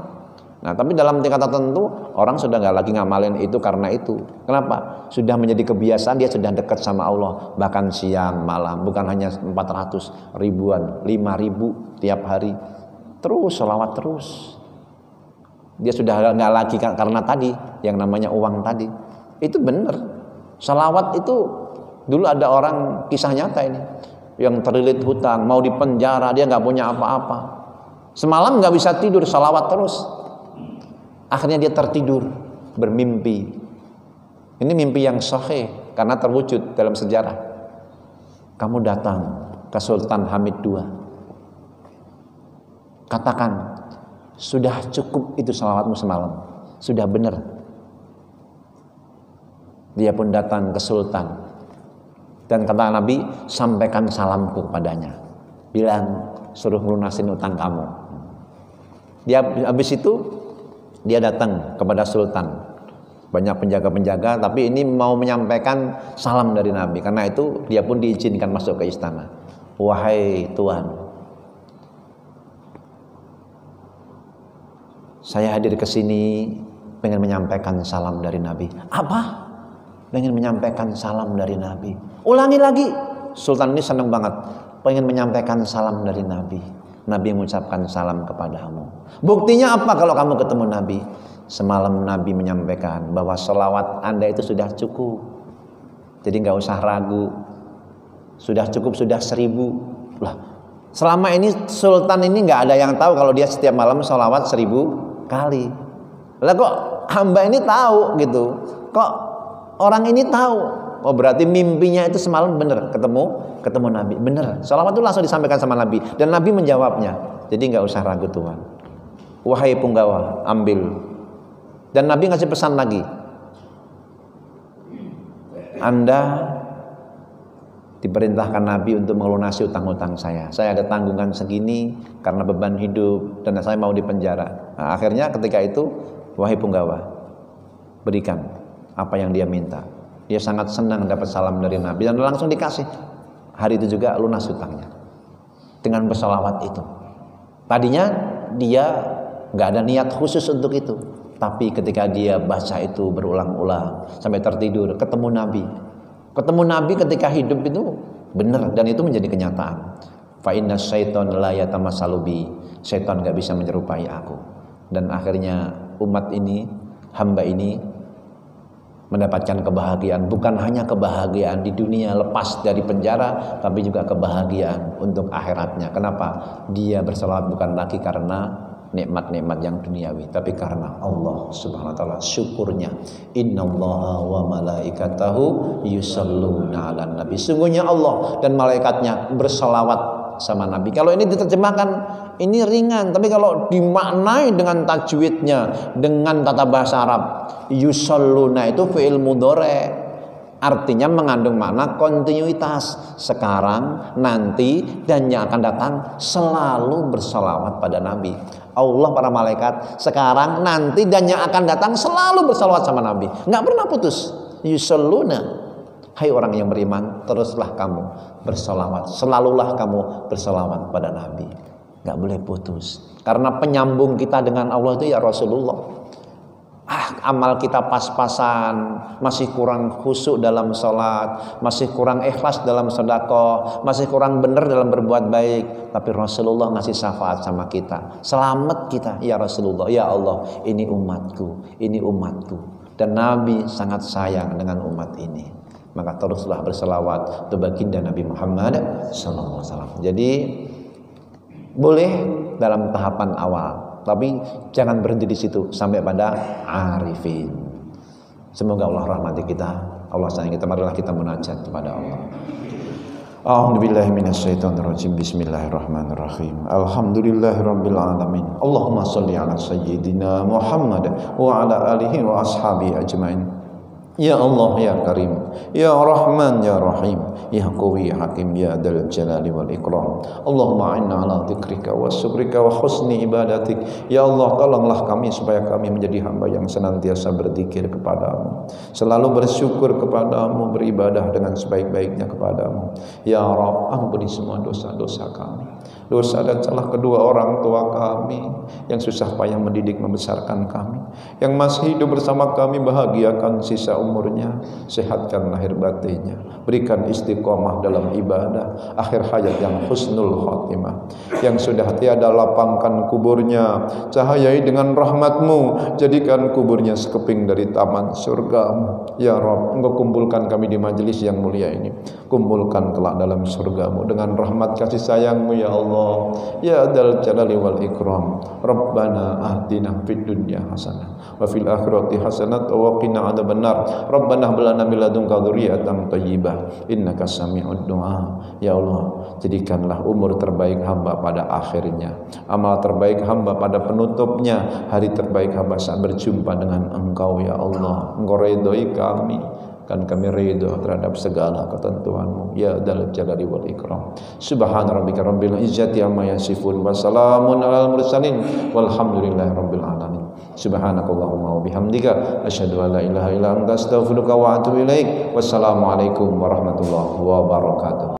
Nah, tapi dalam tingkat tertentu orang sudah nggak lagi ngamalin itu karena itu. Kenapa? Sudah menjadi kebiasaan, dia sudah dekat sama Allah. Bahkan siang, malam, bukan hanya 400 ribuan, 5.000 tiap hari. Terus sholawat terus. Dia sudah nggak lagi karena tadi yang namanya uang tadi. Itu benar. Sholawat itu dulu ada orang, kisah nyata ini, yang terlilit hutang, mau dipenjara, dia nggak punya apa-apa. Semalam nggak bisa tidur, sholawat terus. Akhirnya dia tertidur, bermimpi. Ini mimpi yang sahih karena terwujud dalam sejarah. Kamu datang ke Sultan Hamid II. Katakan, sudah cukup itu salawatmu semalam. Sudah benar. Dia pun datang ke Sultan. Dan kata Nabi, sampaikan salamku kepadanya. Bilang, suruh melunasin utang kamu. Dia habis itu dia datang kepada Sultan, banyak penjaga-penjaga, tapi ini mau menyampaikan salam dari Nabi. Karena itu dia pun diizinkan masuk ke istana. Wahai Tuan, saya hadir ke sini pengen menyampaikan salam dari Nabi. Apa? Pengen menyampaikan salam dari Nabi. Ulangi lagi. Sultan ini senang banget, pengen menyampaikan salam dari Nabi. Nabi mengucapkan salam kepadamu. Buktinya apa kalau kamu ketemu Nabi? Semalam Nabi menyampaikan bahwa selawat Anda itu sudah cukup. Jadi nggak usah ragu. Sudah cukup, sudah 1000. Lah, selama ini Sultan ini nggak ada yang tahu kalau dia setiap malam selawat 1000 kali. Lah kok hamba ini tahu gitu? Kok orang ini tahu? Oh berarti mimpinya itu semalam benar ketemu Nabi, benar. Salawat itu langsung disampaikan sama Nabi dan Nabi menjawabnya. Jadi nggak usah ragu Tuhan. Wahai punggawa, ambil. Dan Nabi ngasih pesan lagi. Anda diperintahkan Nabi untuk melunasi utang-utang saya. Saya ada tanggungan segini karena beban hidup dan saya mau dipenjara. Nah, akhirnya ketika itu, wahai punggawa, berikan apa yang dia minta. Dia sangat senang dapat salam dari Nabi dan langsung dikasih. Hari itu juga lunas hutangnya dengan bersalawat itu. Tadinya dia nggak ada niat khusus untuk itu, tapi ketika dia baca itu berulang-ulang sampai tertidur, ketemu Nabi ketika hidup itu benar dan itu menjadi kenyataan. Fa inna syaiton la yatamassalu bi. Syaitan nggak bisa menyerupai aku. Dan akhirnya umat ini, hamba ini mendapatkan kebahagiaan, bukan hanya kebahagiaan di dunia lepas dari penjara, tapi juga kebahagiaan untuk akhiratnya. Kenapa? Dia bersalawat bukan lagi karena nikmat-nikmat yang duniawi, tapi karena Allah Subhanahu wa taala, syukurnya. Innallaha wa malaikatahu yusholluna 'alan nabi. Sungguhnya Allah dan malaikatnya bersalawat sama Nabi. Kalau ini diterjemahkan ini ringan, tapi kalau dimaknai dengan tajwidnya, dengan tata bahasa Arab, yusholluna itu fi'il mudhari, artinya mengandung makna kontinuitas, sekarang, nanti, dan yang akan datang, selalu bersalawat pada Nabi. Allah, para malaikat, sekarang, nanti, dan yang akan datang selalu bersalawat sama Nabi, nggak pernah putus. Yusholluna, hai orang yang beriman, teruslah kamu bersalawat, selalulah kamu bersalawat pada Nabi, nggak boleh putus. Karena penyambung kita dengan Allah itu ya Rasulullah. Amal kita pas-pasan, masih kurang khusyuk dalam sholat, masih kurang ikhlas dalam sedekah, masih kurang benar dalam berbuat baik. Tapi Rasulullah ngasih syafaat sama kita, selamat kita ya Rasulullah, ya Allah, ini umatku, ini umatku. Dan Nabi sangat sayang dengan umat ini, maka teruslah berselawat untuk baginda Nabi Muhammad SAW. Jadi boleh dalam tahapan awal, tapi jangan berhenti di situ sampai pada arifin. Semoga Allah rahmati kita, Allah sayang kita. Marilah kita munajat kepada Allah. A'udzubillahi minasyaitonirrajim. Bismillahirrahmanirrahim. Alhamdulillahirabbil alamin. Allahumma shalli ala sayyidina Muhammad wa ala alihi wa ashabihi ajmain. Ya Allah ya Karim, Ya Rahman ya Rahim, Ya Qawi ya Hakim, Ya Dzal Jalali wal Ikram. Allahumma inna ala dzikrika wa syukrika wa husni ibadatik. Ya Allah, tolonglah kami supaya kami menjadi hamba yang senantiasa berzikir kepadamu, selalu bersyukur kepadamu, beribadah dengan sebaik-baiknya kepadamu. Ya Rabb, ampuni semua dosa-dosa kami, dosa dan salah kedua orang tua kami yang susah payah mendidik membesarkan kami, yang masih hidup bersama kami, bahagiakan sisa umurnya, sehatkan lahir batinnya, berikan istiqomah dalam ibadah, akhir hayat yang husnul khotimah. Yang sudah tiada, lapangkan kuburnya, cahayai dengan rahmatmu, jadikan kuburnya sekeping dari taman surgamu. Ya Rabb, Engkau kumpulkan kami di majelis yang mulia ini, kumpulkan kelak dalam surgamu dengan rahmat kasih sayangmu ya Allah, ya Dzal Jalali wal Ikram. Rabbana atina fid dunya hasanah wa fil akhirati hasanah wa qina adzabannar. Rabbana hab lana min ladunka dzurriyyatan thayyibah innaka sami'ud du'a. Ya Allah, jadikanlah umur terbaik hamba pada akhirnya, amal terbaik hamba pada penutupnya, hari terbaik hamba saat berjumpa dengan Engkau ya Allah. Engkau ridhoi kami, kan kami ridho terhadap segala ketentuanmu ya Dzal Jalali wal Ikram. Subhana rabbika rabbil izzati amma yasifun wa salamun alal mursalin walhamdulillahi rabbil alamin. Subhanakallahumma wa bihamdika asyhadu an la ilaha illa anta astaghfiruka wa atubu ilaik. Wassalamualaikum warahmatullahi wabarakatuh.